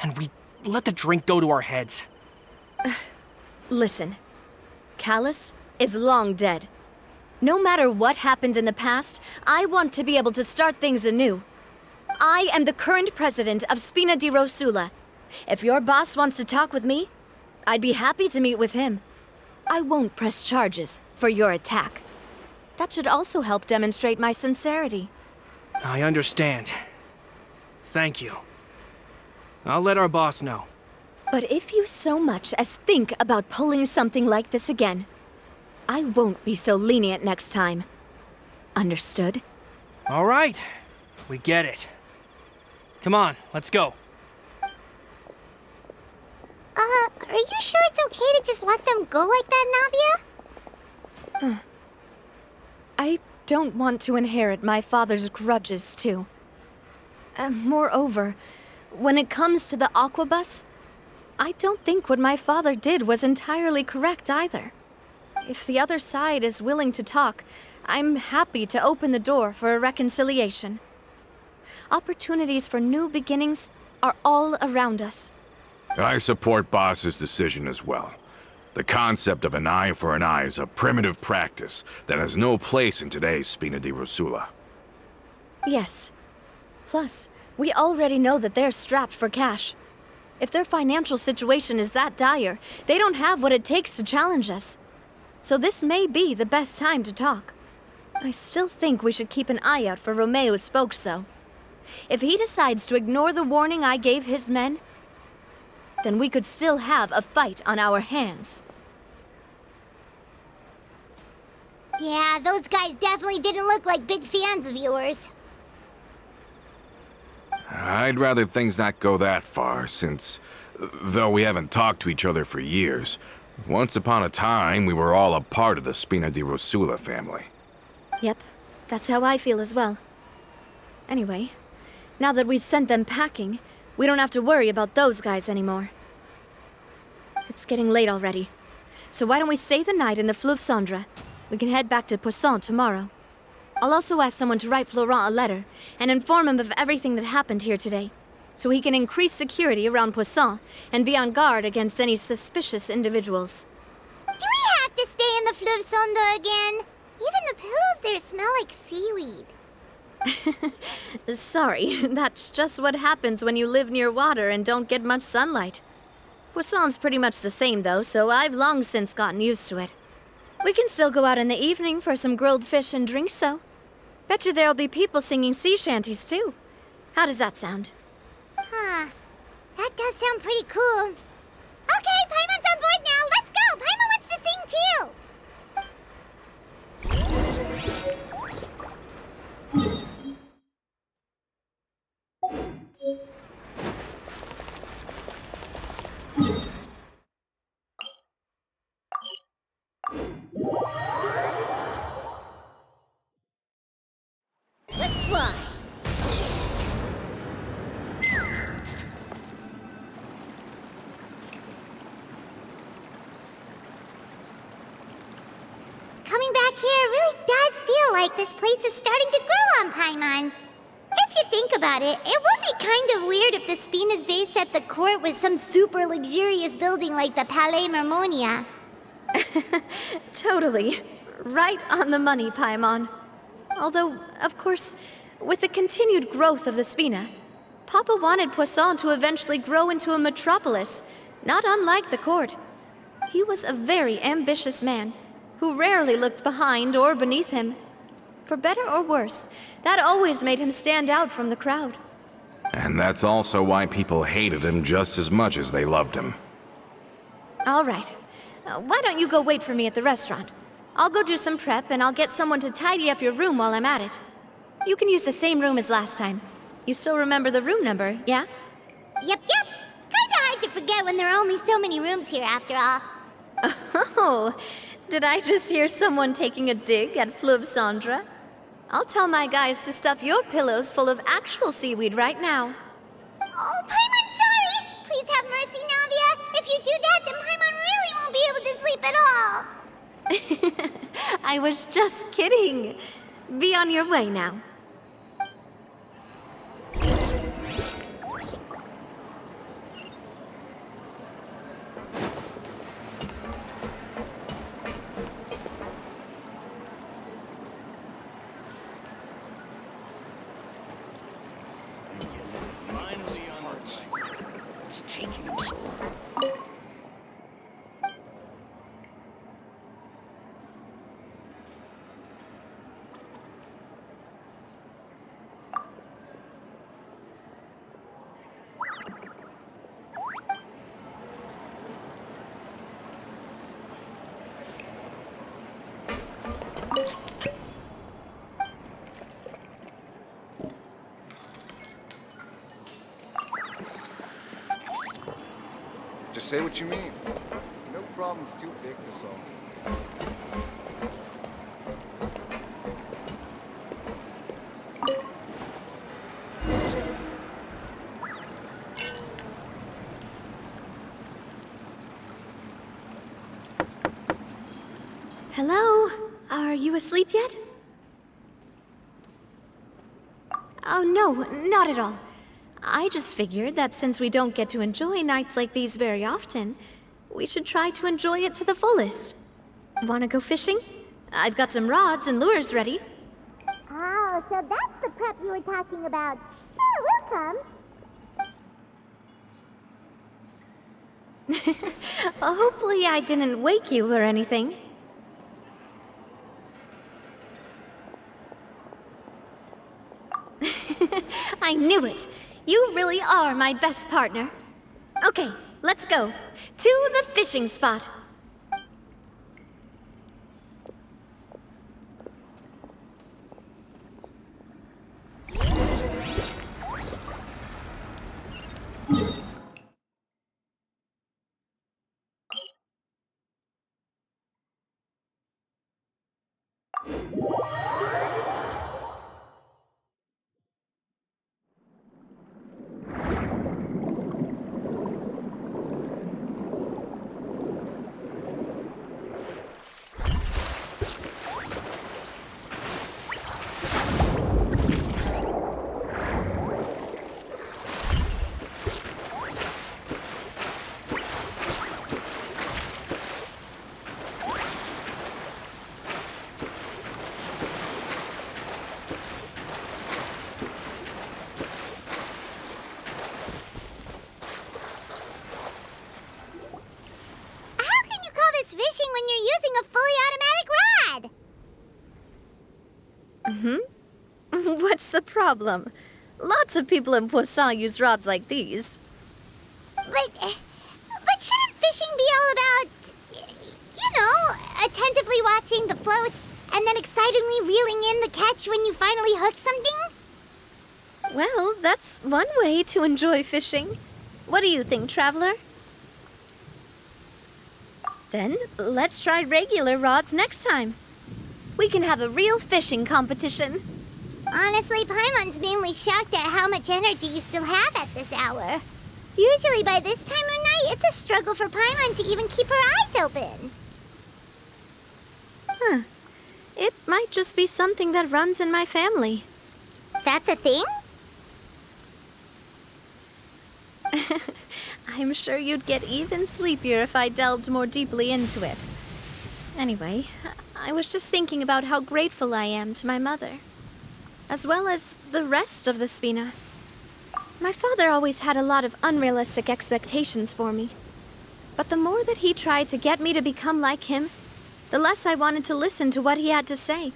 And we let the drink go to our heads. Listen, Callus is long dead. No matter what happened in the past, I want to be able to start things anew. I am the current president of Spina di Rosula. If your boss wants to talk with me, I'd be happy to meet with him. I won't press charges for your attack. That should also help demonstrate my sincerity. I understand. Thank you. I'll let our boss know. But if you so much as think about pulling something like this again, I won't be so lenient next time. Understood? All right. We get it. Come on, let's go. Are you sure it's okay to just let them go like that, Navia? I don't want to inherit my father's grudges, too. Moreover, when it comes to the Aquabus, I don't think what my father did was entirely correct either. If the other side is willing to talk, I'm happy to open the door for a reconciliation. Opportunities for new beginnings are all around us. I support Boss's decision as well. The concept of an eye for an eye is a primitive practice that has no place in today's Spina di Rosula. Yes. Plus, we already know that they're strapped for cash. If their financial situation is that dire, they don't have what it takes to challenge us. So this may be the best time to talk. I still think we should keep an eye out for Romeo's folks, though. If he decides to ignore the warning I gave his men, then we could still have a fight on our hands. Yeah, those guys definitely didn't look like big fans of yours. I'd rather things not go that far, since, though we haven't talked to each other for years, once upon a time we were all a part of the Spina di Rosula family. Yep, that's how I feel as well. Anyway, now that we've sent them packing, we don't have to worry about those guys anymore. It's getting late already, so why don't we stay the night in the Fleuve Cendre? We can head back to Poisson tomorrow. I'll also ask someone to write Florent a letter and inform him of everything that happened here today, so he can increase security around Poisson and be on guard against any suspicious individuals. Do we have to stay in the Fleuve Cendre again? Even the pillows there smell like seaweed. Sorry, that's just what happens when you live near water and don't get much sunlight. Poisson's pretty much the same though, so I've long since gotten used to it. We can still go out in the evening for some grilled fish and drinks, though. Bet you there'll be people singing sea shanties, too. How does that sound? Huh. That does sound pretty cool. Okay, Paimon's on board now. Let's go. Paimon wants to sing too. Let's fly. Coming back here really does feel like this place is starting to grow on Paimon. If you think about it, it would be kind of weird if the Spina's base at the court was some super luxurious building like the Palais Mermonia. Totally. Right on the money, Paimon. Although, of course, with the continued growth of the Spina, Papa wanted Poisson to eventually grow into a metropolis, not unlike the court. He was a very ambitious man, who rarely looked behind or beneath him. For better or worse, that always made him stand out from the crowd. And that's also why people hated him just as much as they loved him. All right. Why don't you go wait for me at the restaurant? I'll go do some prep, and I'll get someone to tidy up your room while I'm at it. You can use the same room as last time. You still remember the room number, yeah? Yep. Kinda hard to forget when there are only so many rooms here after all. Oh, did I just hear someone taking a dig at Fleuve Cendre? I'll tell my guys to stuff your pillows full of actual seaweed right now. Oh, Paimon, sorry! Please have mercy, Navia. If you do that, then Paimon really won't be able to sleep at all. I was just kidding. Be on your way now. Yes, finally on our way. It's taking him so long. Just say what you mean. No problem's too big to solve. Hello? Are you asleep yet? Oh, no, not at all. I just figured that since we don't get to enjoy nights like these very often, we should try to enjoy it to the fullest. Wanna go fishing? I've got some rods and lures ready. Oh, so that's the prep you were talking about. Sure, we'll come. Hopefully I didn't wake you or anything. I knew it. You really are my best partner. Okay, let's go. To the fishing spot. Fishing when you're using a fully automatic rod. What's the problem? Lots of people in Poisson use rods like these. But shouldn't fishing be all about, attentively watching the float and then excitedly reeling in the catch when you finally hook something? Well, that's one way to enjoy fishing. What do you think, Traveler? Then, let's try regular rods next time. We can have a real fishing competition. Honestly, Paimon's mainly shocked at how much energy you still have at this hour. Usually by this time of night, it's a struggle for Paimon to even keep her eyes open. Huh. It might just be something that runs in my family. That's a thing? I'm sure you'd get even sleepier if I delved more deeply into it. Anyway, I was just thinking about how grateful I am to my mother, as well as the rest of the Spina. My father always had a lot of unrealistic expectations for me, but the more that he tried to get me to become like him, the less I wanted to listen to what he had to say.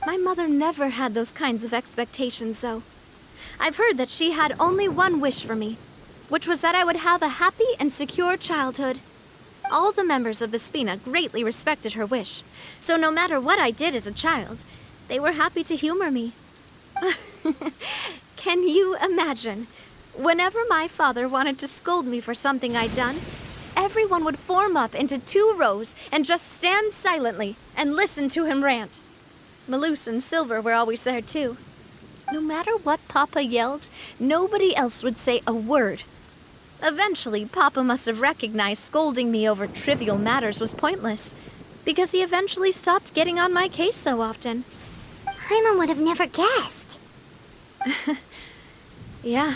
My mother never had those kinds of expectations, though. I've heard that she had only one wish for me, which was that I would have a happy and secure childhood. All the members of the Spina greatly respected her wish, so no matter what I did as a child, they were happy to humor me. Can you imagine? Whenever my father wanted to scold me for something I'd done, everyone would form up into 2 rows and just stand silently and listen to him rant. Malouse and Silver were always there too. No matter what Papa yelled, nobody else would say a word. Eventually, Papa must have recognized scolding me over trivial matters was pointless, because he eventually stopped getting on my case so often. Paimon would have never guessed. Yeah.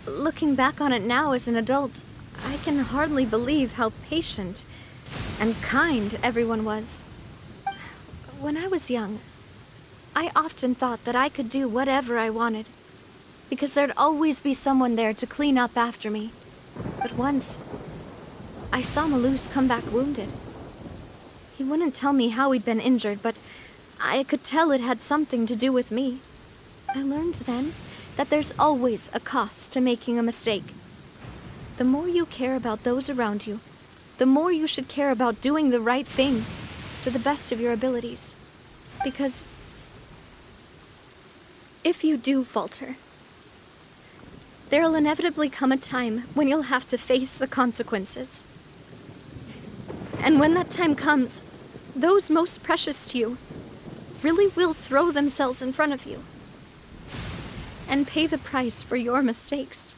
Looking back on it now as an adult, I can hardly believe how patient and kind everyone was. When I was young, I often thought that I could do whatever I wanted. because there'd always be someone there to clean up after me. But once, I saw Malus come back wounded. He wouldn't tell me how he'd been injured, but I could tell it had something to do with me. I learned then that there's always a cost to making a mistake. The more you care about those around you, the more you should care about doing the right thing to the best of your abilities. Because if you do falter, there'll inevitably come a time when you'll have to face the consequences. And when that time comes, those most precious to you really will throw themselves in front of you and pay the price for your mistakes.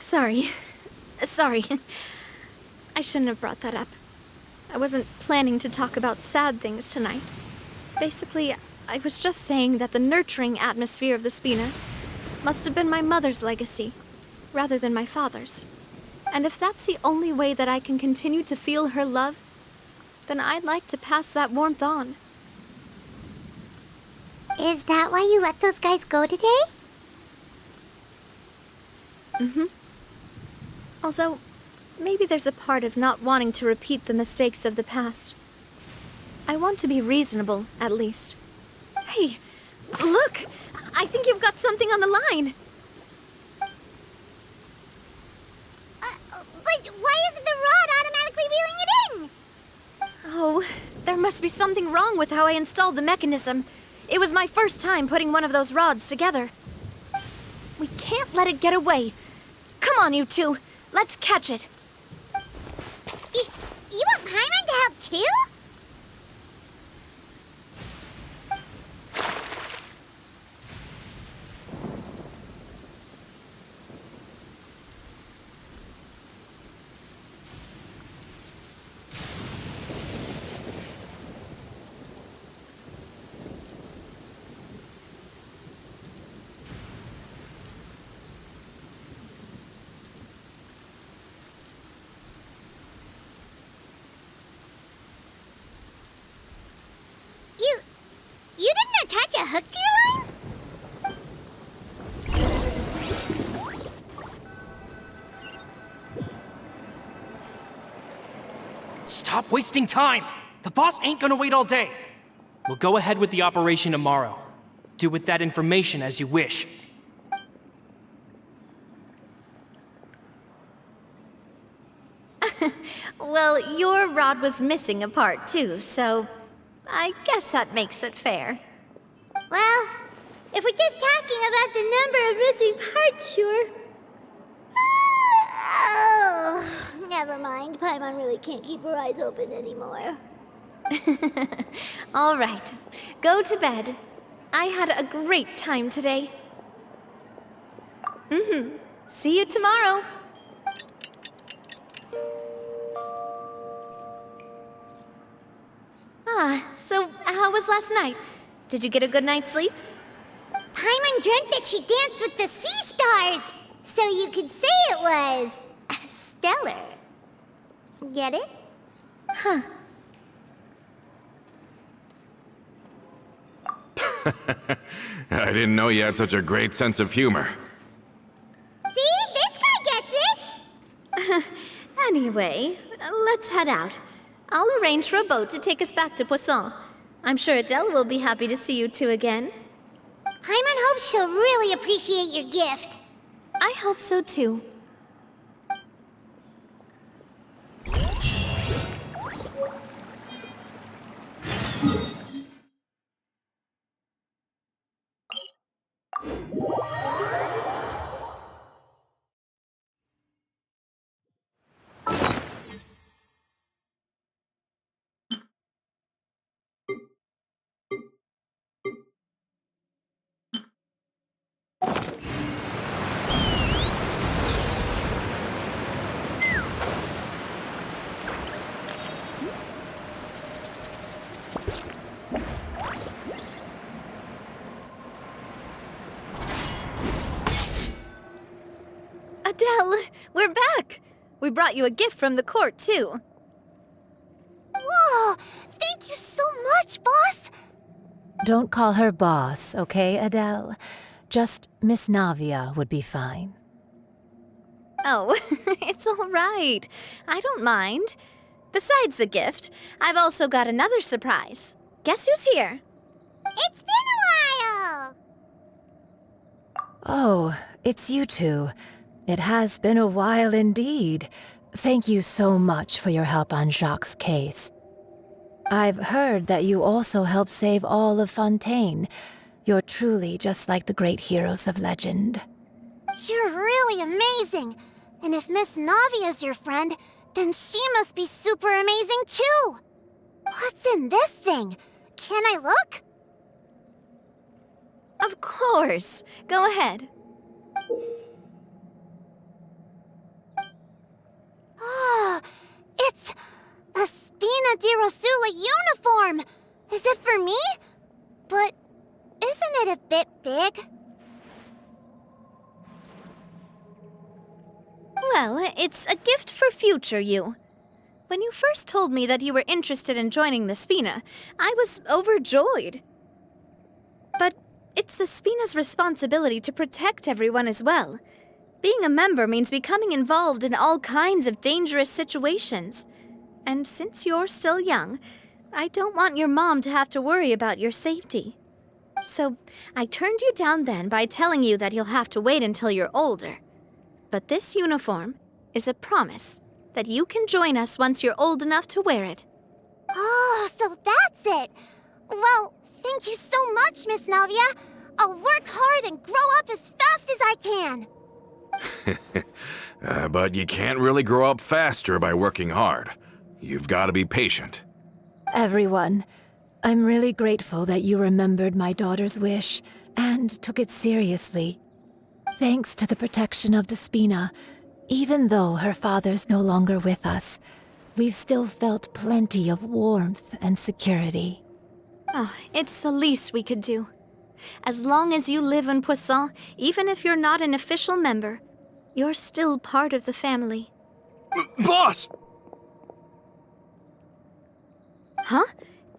Sorry. I shouldn't have brought that up. I wasn't planning to talk about sad things tonight. Basically, I was just saying that the nurturing atmosphere of the Spina must have been my mother's legacy, rather than my father's. And if that's the only way that I can continue to feel her love, then I'd like to pass that warmth on. Is that why you let those guys go today? Mm-hmm. Although, maybe there's a part of not wanting to repeat the mistakes of the past. I want to be reasonable, at least. Hey, look! I think you've got something on the line! But why isn't the rod automatically reeling it in? Oh, there must be something wrong with how I installed the mechanism. It was my first time putting one of those rods together. We can't let it get away. Come on, you two. Let's catch it. You want Paimon to help too? You didn't attach a hook to your line? Stop wasting time! The boss ain't gonna wait all day. We'll go ahead with the operation tomorrow. Do with that information as you wish. Well, your rod was missing a part too, so I guess that makes it fair. Well, if we're just talking about the number of missing parts, sure. Oh, never mind. Paimon really can't keep her eyes open anymore. All right, go to bed. I had a great time today. See you tomorrow. So how was last night? Did you get a good night's sleep? Paimon dreamt that she danced with the sea stars, so you could say it was stellar. Get it? Huh. I didn't know you had such a great sense of humor. See? This guy gets it! Anyway, let's head out. I'll arrange for a boat to take us back to Poisson. I'm sure Adele will be happy to see you two again. Paimon hopes she'll really appreciate your gift. I hope so too. Adele, we're back! We brought you a gift from the court, too. Whoa! Thank you so much, boss! Don't call her boss, okay, Adele? Just Miss Navia would be fine. Oh, it's all right. I don't mind. Besides the gift, I've also got another surprise. Guess who's here? It's been a while! Oh, it's you two. It has been a while indeed. Thank you so much for your help on Jacques' case. I've heard that you also helped save all of Fontaine. You're truly just like the great heroes of legend. You're really amazing! And if Miss Navia's your friend, then she must be super amazing too! What's in this thing? Can I look? Of course. Go ahead. Oh, it's a Spina di Rosula uniform! Is it for me? But isn't it a bit big? Well, it's a gift for future you. When you first told me that you were interested in joining the Spina, I was overjoyed. But it's the Spina's responsibility to protect everyone as well. Being a member means becoming involved in all kinds of dangerous situations. And since you're still young, I don't want your mom to have to worry about your safety. So I turned you down then by telling you that you'll have to wait until you're older. But this uniform is a promise that you can join us once you're old enough to wear it. Oh, so that's it! Well, thank you so much, Miss Navia. I'll work hard and grow up as fast as I can. But you can't really grow up faster by working hard. You've got to be patient. Everyone, I'm really grateful that you remembered my daughter's wish and took it seriously. Thanks to the protection of the Spina, even though her father's no longer with us, we've still felt plenty of warmth and security. Oh, it's the least we could do. As long as you live in Poisson, even if you're not an official member, you're still part of the family. Boss! Huh?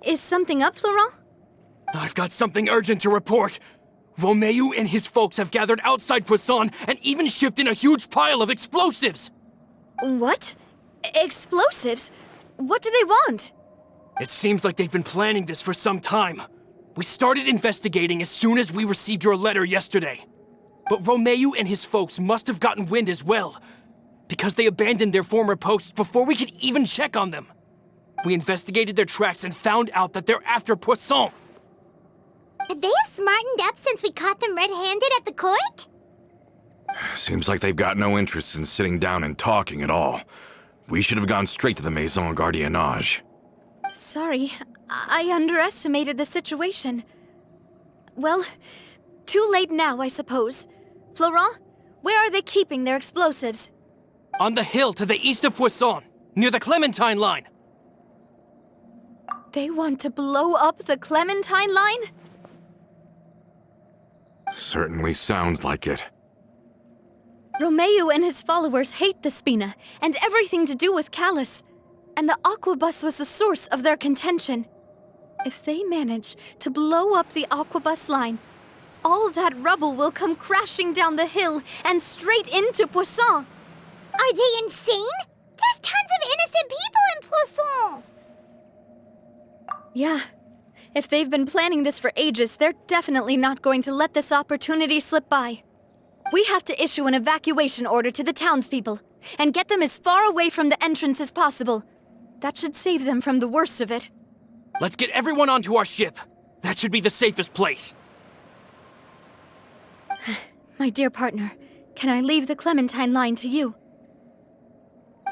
Is something up, Florent? I've got something urgent to report. Romeu and his folks have gathered outside Poisson and even shipped in a huge pile of explosives. What? Explosives? What do they want? It seems like they've been planning this for some time. We started investigating as soon as we received your letter yesterday. But Romeu and his folks must have gotten wind as well, because they abandoned their former posts before we could even check on them. We investigated their tracks and found out that they're after Poisson. They have smartened up since we caught them red-handed at the court? Seems like they've got no interest in sitting down and talking at all. We should have gone straight to the Maison Gardiennage. Sorry, I underestimated the situation. Well, too late now, I suppose. Florent, where are they keeping their explosives? On the hill to the east of Poisson, near the Clementine line. They want to blow up the Clementine line? Certainly sounds like it. Romeu and his followers hate the Spina and everything to do with Callus. And the Aquabus was the source of their contention. If they manage to blow up the Aquabus line, all that rubble will come crashing down the hill and straight into Poisson. Are they insane? There's tons of innocent people in Poisson! Yeah. If they've been planning this for ages, they're definitely not going to let this opportunity slip by. We have to issue an evacuation order to the townspeople and get them as far away from the entrance as possible. That should save them from the worst of it. Let's get everyone onto our ship. That should be the safest place. My dear partner, can I leave the Clementine line to you?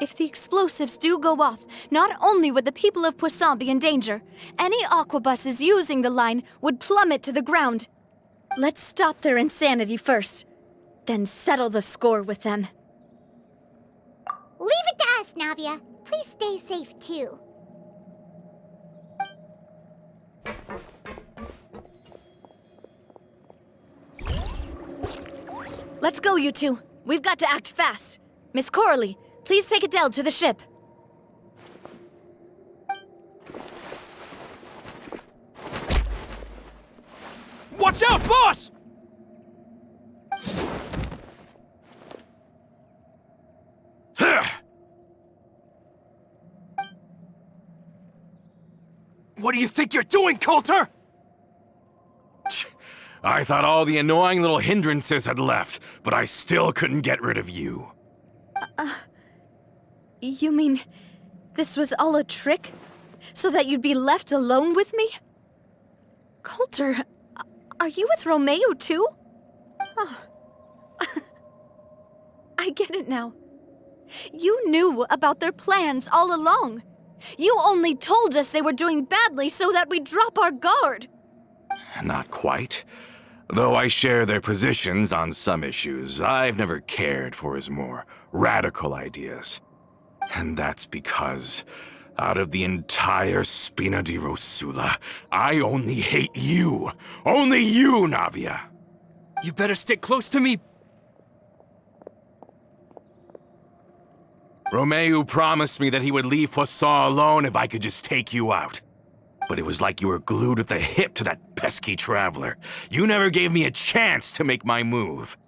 If the explosives do go off, not only would the people of Poisson be in danger, any aquabuses using the line would plummet to the ground. Let's stop their insanity first, then settle the score with them. Leave it to us, Navia. Please stay safe, too. Let's go, you two. We've got to act fast. Miss Coralie, please take Adele to the ship. Watch out, boss! What do you think you're doing, Coulter? I thought all the annoying little hindrances had left, but I still couldn't get rid of you. You mean this was all a trick? So that you'd be left alone with me? Coulter, are you with Romeo too? Oh. I get it now. You knew about their plans all along. You only told us they were doing badly so that we'd drop our guard. Not quite. Though I share their positions on some issues, I've never cared for his more radical ideas. And that's because, out of the entire Spina di Rosula, I only hate you. Only you, Navia. You better stick close to me. Romeo promised me that he would leave Poisson alone if I could just take you out. But it was like you were glued at the hip to that pesky traveler. You never gave me a chance to make my move.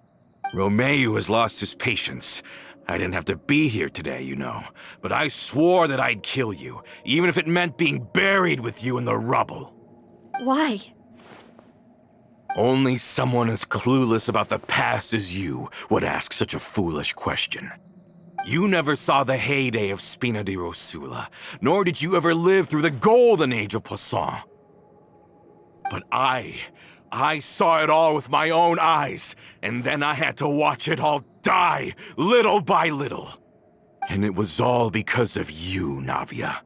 Romeo has lost his patience. I didn't have to be here today, you know, but I swore that I'd kill you, even if it meant being buried with you in the rubble. Why? Only someone as clueless about the past as you would ask such a foolish question. You never saw the heyday of Spina di Rosula, nor did you ever live through the golden age of Poisson. But I saw it all with my own eyes, and then I had to watch it all die, little by little. And it was all because of you, Navia.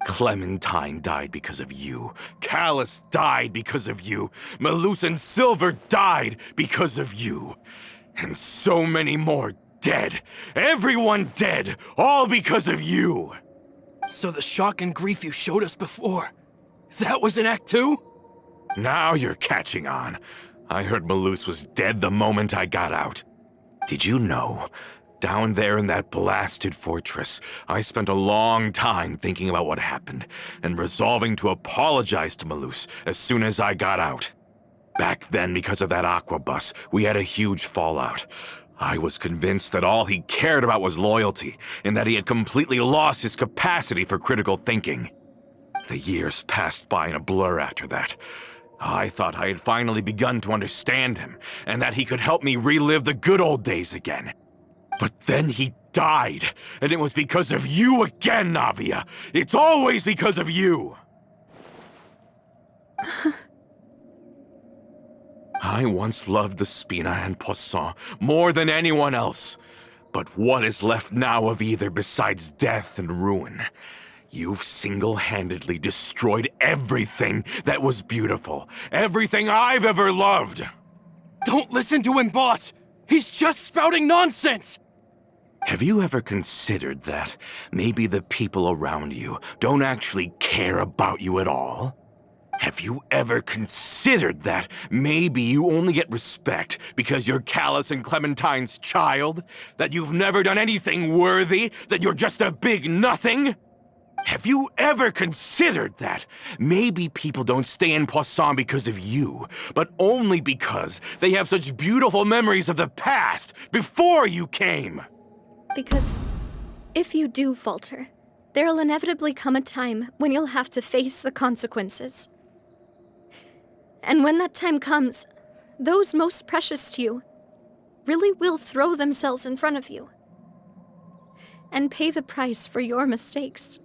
Clementine died because of you. Callus died because of you. Malus and Silver died because of you. And so many more dead. Everyone dead, all because of you. So the shock and grief you showed us before, that was in Act 2? Now you're catching on. I heard Malus was dead the moment I got out. Did you know? Down there in that blasted fortress, I spent a long time thinking about what happened, and resolving to apologize to Malus as soon as I got out. Back then, because of that aqua bus, we had a huge fallout. I was convinced that all he cared about was loyalty, and that he had completely lost his capacity for critical thinking. The years passed by in a blur after that. I thought I had finally begun to understand him, and that he could help me relive the good old days again. But then he died, and it was because of you again, Navia. It's always because of you. I once loved the Spina and Poisson more than anyone else. But what is left now of either besides death and ruin? You've single-handedly destroyed everything that was beautiful. Everything I've ever loved. Don't listen to him, boss! He's just spouting nonsense! Have you ever considered that maybe the people around you don't actually care about you at all? Have you ever considered that maybe you only get respect because you're Callus and Clementine's child? That you've never done anything worthy? That you're just a big nothing? Have you ever considered that maybe people don't stay in Poisson because of you, but only because they have such beautiful memories of the past before you came? Because if you do falter, there'll inevitably come a time when you'll have to face the consequences. And when that time comes, those most precious to you really will throw themselves in front of you and pay the price for your mistakes.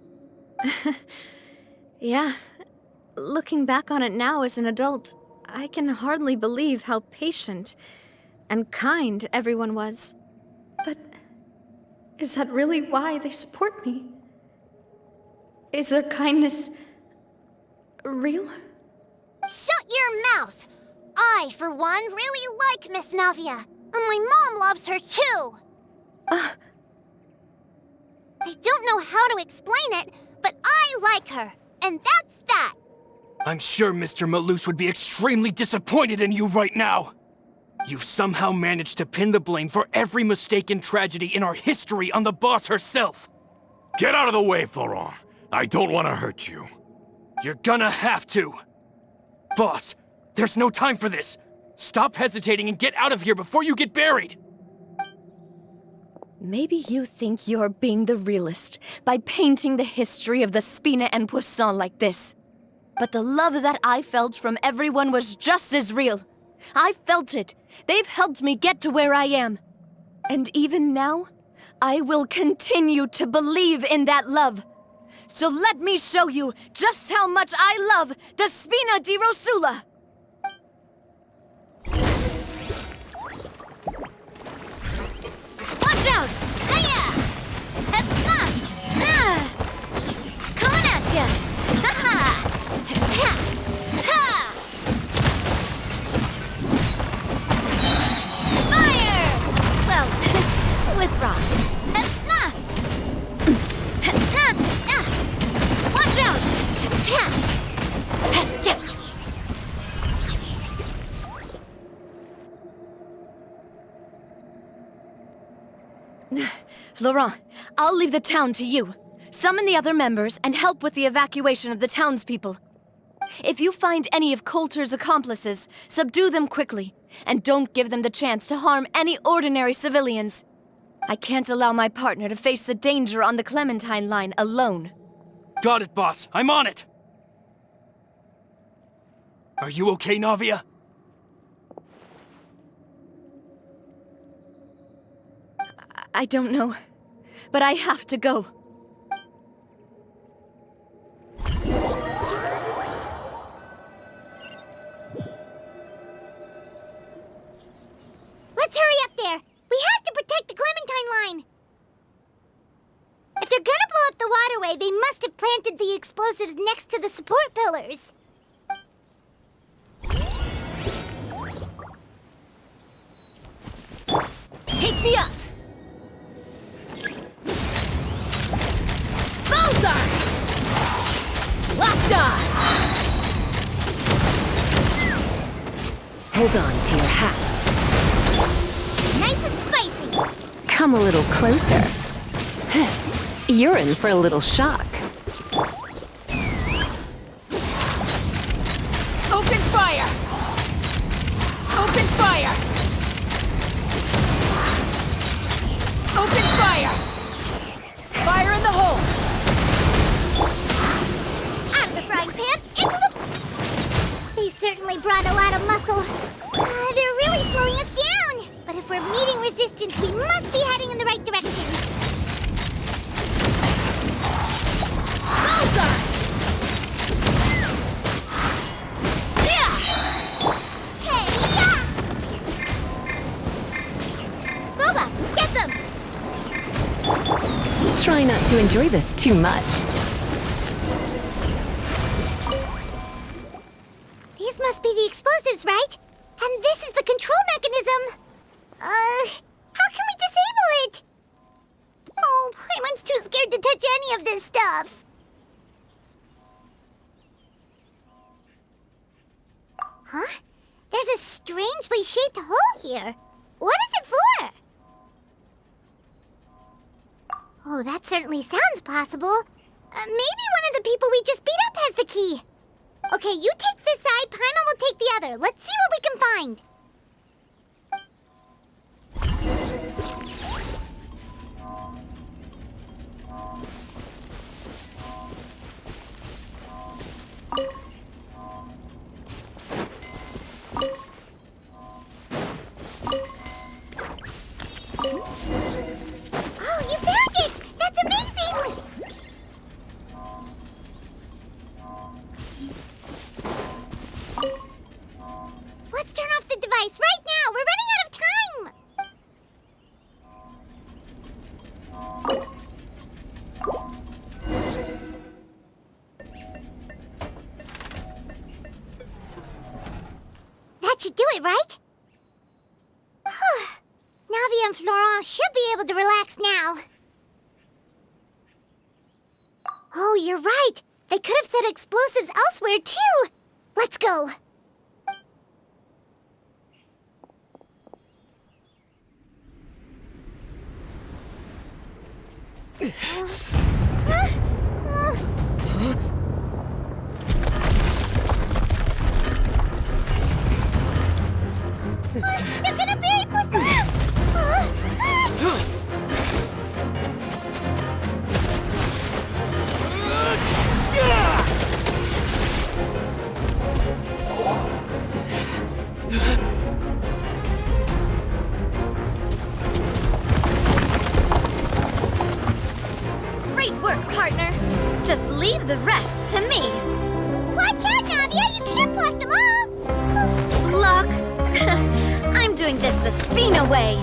Yeah, looking back on it now as an adult, I can hardly believe how patient and kind everyone was. But is that really why they support me? Is their kindness real? Shut your mouth! I, for one, really like Miss Navia, and my mom loves her too! I don't know how to explain it, but I like her, and that's that! I'm sure Mr. Malus would be extremely disappointed in you right now! You've somehow managed to pin the blame for every mistake and tragedy in our history on the boss herself! Get out of the way, Florent! I don't want to hurt you. You're gonna have to! Boss, there's no time for this. Stop hesitating and get out of here before you get buried! Maybe you think you're being the realist by painting the history of the Spina and Poisson like this. But the love that I felt from everyone was just as real. I felt it. They've helped me get to where I am. And even now, I will continue to believe in that love. So let me show you just how much I love the Spina di Rosula! Watch out! Hiya! Coming at ya! Ha-ha! Fire! Well, with rocks. Watch out! Laurent, I'll leave the town to you. Summon the other members and help with the evacuation of the townspeople. If you find any of Coulter's accomplices, subdue them quickly, and don't give them the chance to harm any ordinary civilians. I can't allow my partner to face the danger on the Clementine line alone. Got it, boss. I'm on it! Are you okay, Navia? I don't know, but I have to go. Let's hurry up there. We have to protect the Clementine line. If they're gonna blow up the waterway, they must have planted the explosives next to the support pillars. Take me up! Bullseye! Locked on! Hold on to your hats. Nice and spicy. Come a little closer. You're in for a little shock. Open fire! Open fire! Open fire! Fire in the hole! Out of the frying pan, into the... They certainly brought a lot of muscle. They're really slowing us down. But if we're meeting resistance, we must be heading in the right direction. Bullseye! Yeah! Hey, yeah! Boba, get them! Try not to enjoy this too much. These must be the explosives, right? And this is the control mechanism. How can we disable it? Oh, Paimon's too scared to touch any of this stuff. Huh? There's a strangely shaped hole here. What is it for? Oh, that certainly sounds possible. Maybe one of the people we just beat up has the key. Okay, you take this side, Paimon will take the other. Let's see what we can find. Oh, you found it! That's amazing! Let's turn off the device right now! We're running out of time! That should do it, right? Navia and Florent should be able to relax now. Oh, you're right. They could have set explosives elsewhere, too. Let's go. Leave the rest to me. Watch out, Navia! You can't block them all! Block? I'm doing this the Spina way.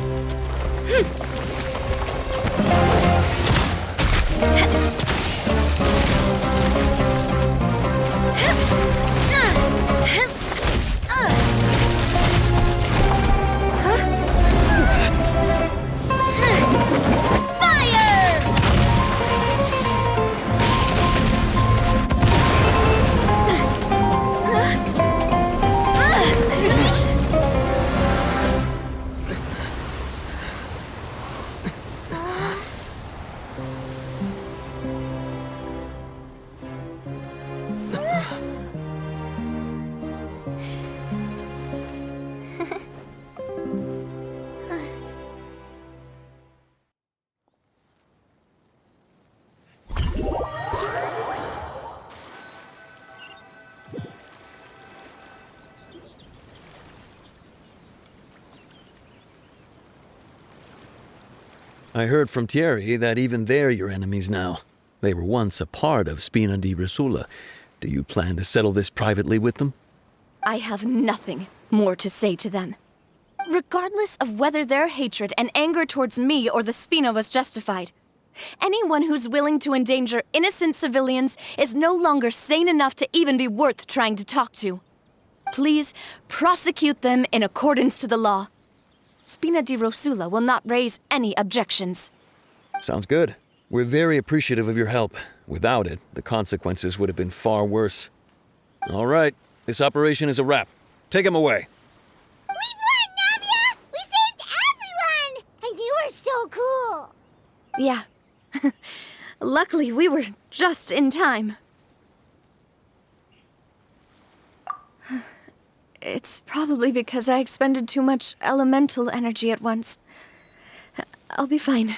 I heard from Thierry that even they're your enemies now. They were once a part of Spina di Rosula. Do you plan to settle this privately with them? I have nothing more to say to them. Regardless of whether their hatred and anger towards me or the Spina was justified, anyone who's willing to endanger innocent civilians is no longer sane enough to even be worth trying to talk to. Please prosecute them in accordance to the law. Spina di Rosula will not raise any objections. Sounds good. We're very appreciative of your help. Without it, the consequences would have been far worse. All right, this operation is a wrap. Take him away. We won, Navia! We saved everyone! And you were so cool! Yeah. Luckily, we were just in time. It's probably because I expended too much elemental energy at once. I'll be fine.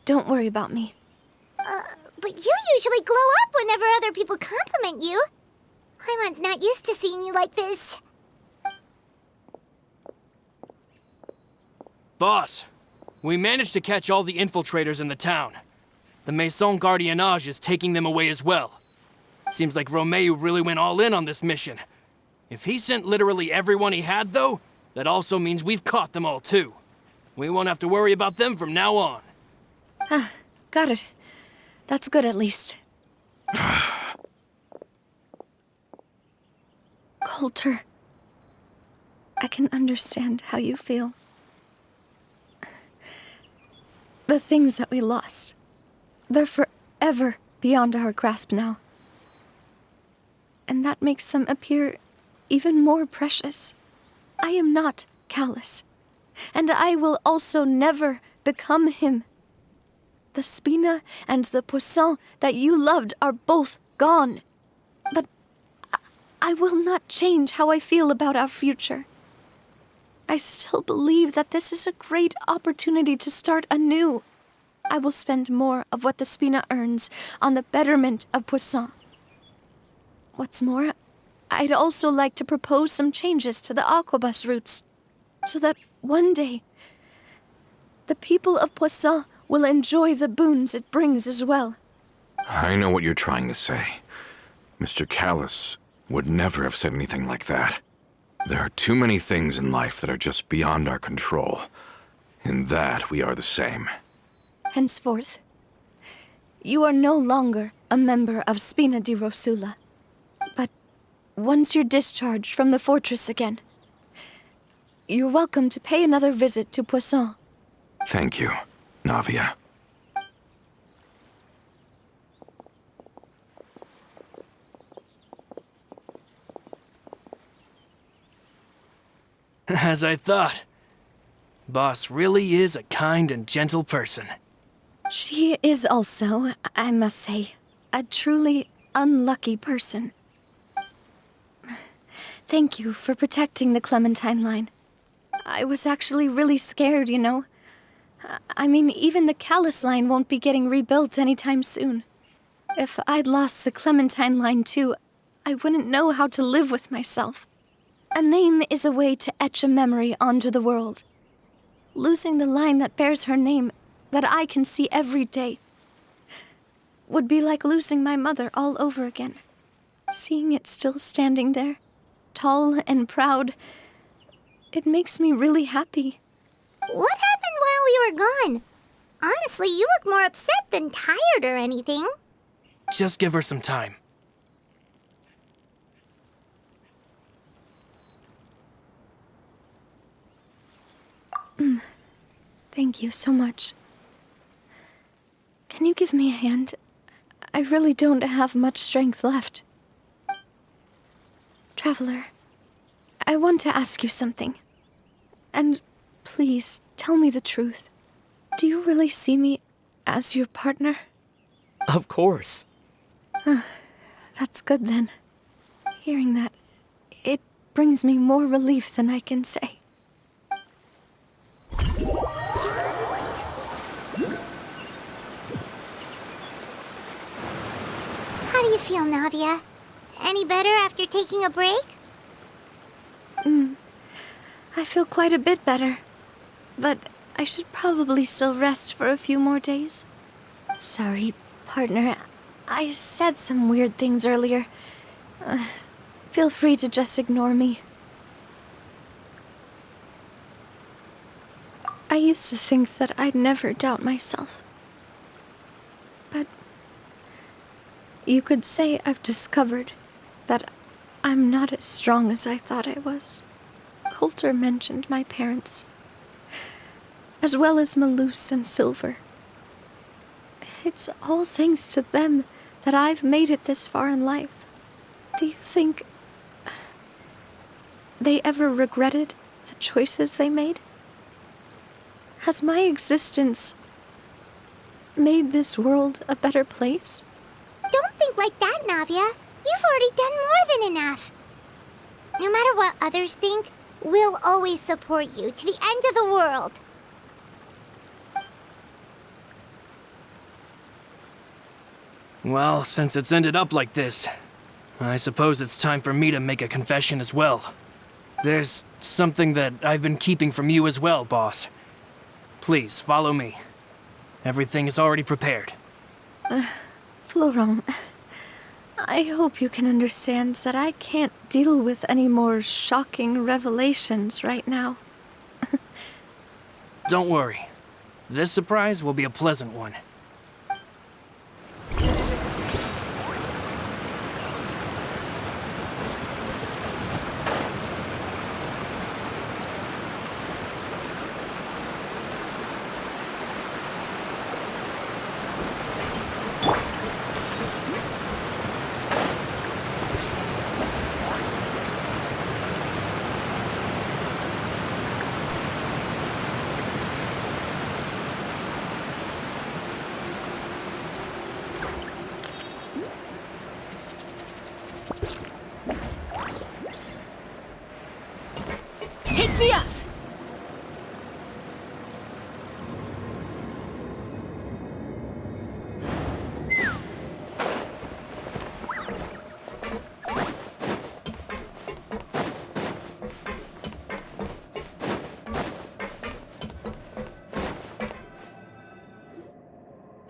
Don't worry about me. But you usually glow up whenever other people compliment you. Paimon's not used to seeing you like this. Boss, we managed to catch all the infiltrators in the town. The Maison Gardiennage is taking them away as well. Seems like Romeu really went all in on this mission. If he sent literally everyone he had, though, that also means we've caught them all, too. We won't have to worry about them from now on. Got it. That's good, at least. Coulter, I can understand how you feel. The things that we lost, they're forever beyond our grasp now. And that makes them appear even more precious. I am not callous, and I will also never become him. The Spina and the Poisson that you loved are both gone. But I will not change how I feel about our future. I still believe that this is a great opportunity to start anew. I will spend more of what the Spina earns on the betterment of Poisson. What's more, I'd also like to propose some changes to the aquabus routes, so that one day, the people of Poisson will enjoy the boons it brings as well. I know what you're trying to say. Mr. Callis would never have said anything like that. There are too many things in life that are just beyond our control. In that, we are the same. Henceforth, you are no longer a member of Spina di Rosula. But once you're discharged from the fortress again, you're welcome to pay another visit to Poisson. Thank you, Navia. As I thought. Boss really is a kind and gentle person. She is also, I must say, a truly unlucky person. Thank you for protecting the Clementine line. I was actually really scared, you know. I mean, even the Callis line won't be getting rebuilt anytime soon. If I'd lost the Clementine line too, I wouldn't know how to live with myself. A name is a way to etch a memory onto the world. Losing the line that bears her name, that I can see every day, would be like losing my mother all over again. Seeing it still standing there, tall and proud, it makes me really happy. What happened while we were gone? Honestly, you look more upset than tired or anything. Just give her some time. Thank you so much. Can you give me a hand? I really don't have much strength left. Traveler, I want to ask you something. And please, tell me the truth. Do you really see me as your partner? Of course. That's good then. Hearing that, it brings me more relief than I can say. How do you feel, Navia? Any better after taking a break? I feel quite a bit better. But I should probably still rest for a few more days. Sorry, partner. I said some weird things earlier. Feel free to just ignore me. I used to think that I'd never doubt myself. But you could say I've discovered that I'm not as strong as I thought I was. Coulter mentioned my parents, as well as Malus and Silver. It's all thanks to them that I've made it this far in life. Do you think they ever regretted the choices they made? Has my existence made this world a better place? Don't think like that, Navia. You've already done more than enough. No matter what others think, we'll always support you to the end of the world. Well, since it's ended up like this, I suppose it's time for me to make a confession as well. There's something that I've been keeping from you as well, boss. Please, follow me. Everything is already prepared. Florent, I hope you can understand that I can't deal with any more shocking revelations right now. Don't worry. This surprise will be a pleasant one. Take me up!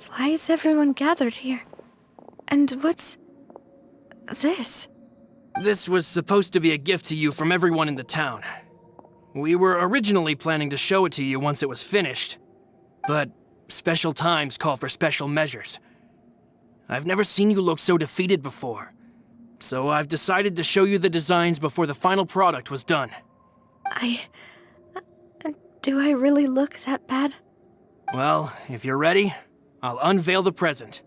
Why is everyone gathered here? And what's this? This was supposed to be a gift to you from everyone in the town. We were originally planning to show it to you once it was finished, but special times call for special measures. I've never seen you look so defeated before, so I've decided to show you the designs before the final product was done. Do I really look that bad? Well, if you're ready, I'll unveil the present.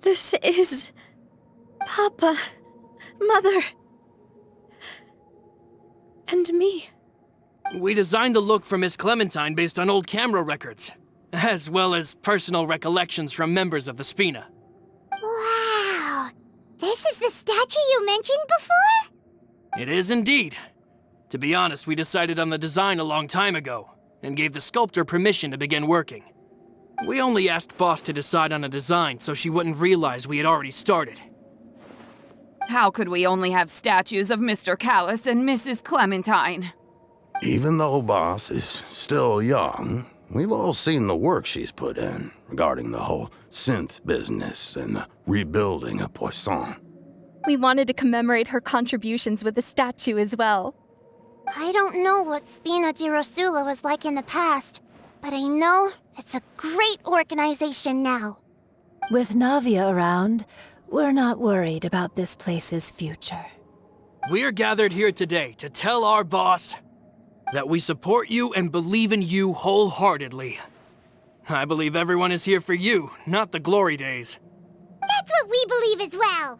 This is Papa, Mother, and me. We designed the look for Miss Clementine based on old camera records, as well as personal recollections from members of the Spina. This is the statue you mentioned before? It is indeed. To be honest, we decided on the design a long time ago, and gave the sculptor permission to begin working. We only asked Boss to decide on a design so she wouldn't realize we had already started. How could we only have statues of Mr. Callis and Mrs. Clementine? Even though Boss is still young, we've all seen the work she's put in regarding the whole synth business and the rebuilding of Poisson. We wanted to commemorate her contributions with a statue as well. I don't know what Spina di Rosula was like in the past, but I know it's a great organization now. With Navia around, we're not worried about this place's future. We're gathered here today to tell our boss that we support you and believe in you wholeheartedly. I believe everyone is here for you, not the glory days. That's what we believe as well.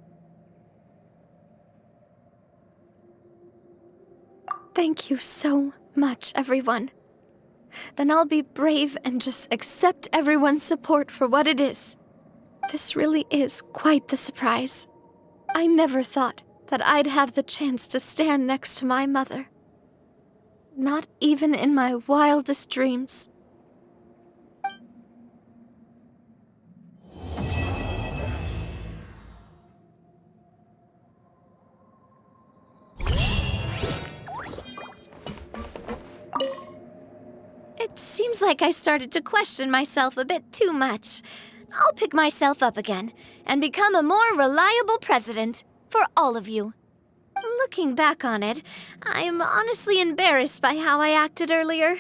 Thank you so much, everyone. Then I'll be brave and just accept everyone's support for what it is. This really is quite the surprise. I never thought that I'd have the chance to stand next to my mother. Not even in my wildest dreams. It seems like I started to question myself a bit too much. I'll pick myself up again and become a more reliable president for all of you. Looking back on it, I'm honestly embarrassed by how I acted earlier.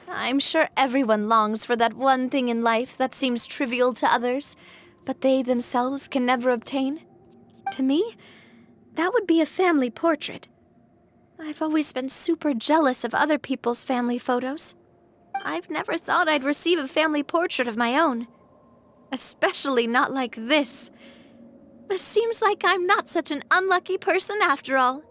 I'm sure everyone longs for that one thing in life that seems trivial to others, but they themselves can never obtain. To me, that would be a family portrait. I've always been super jealous of other people's family photos. I've never thought I'd receive a family portrait of my own. Especially not like this. It seems like I'm not such an unlucky person after all.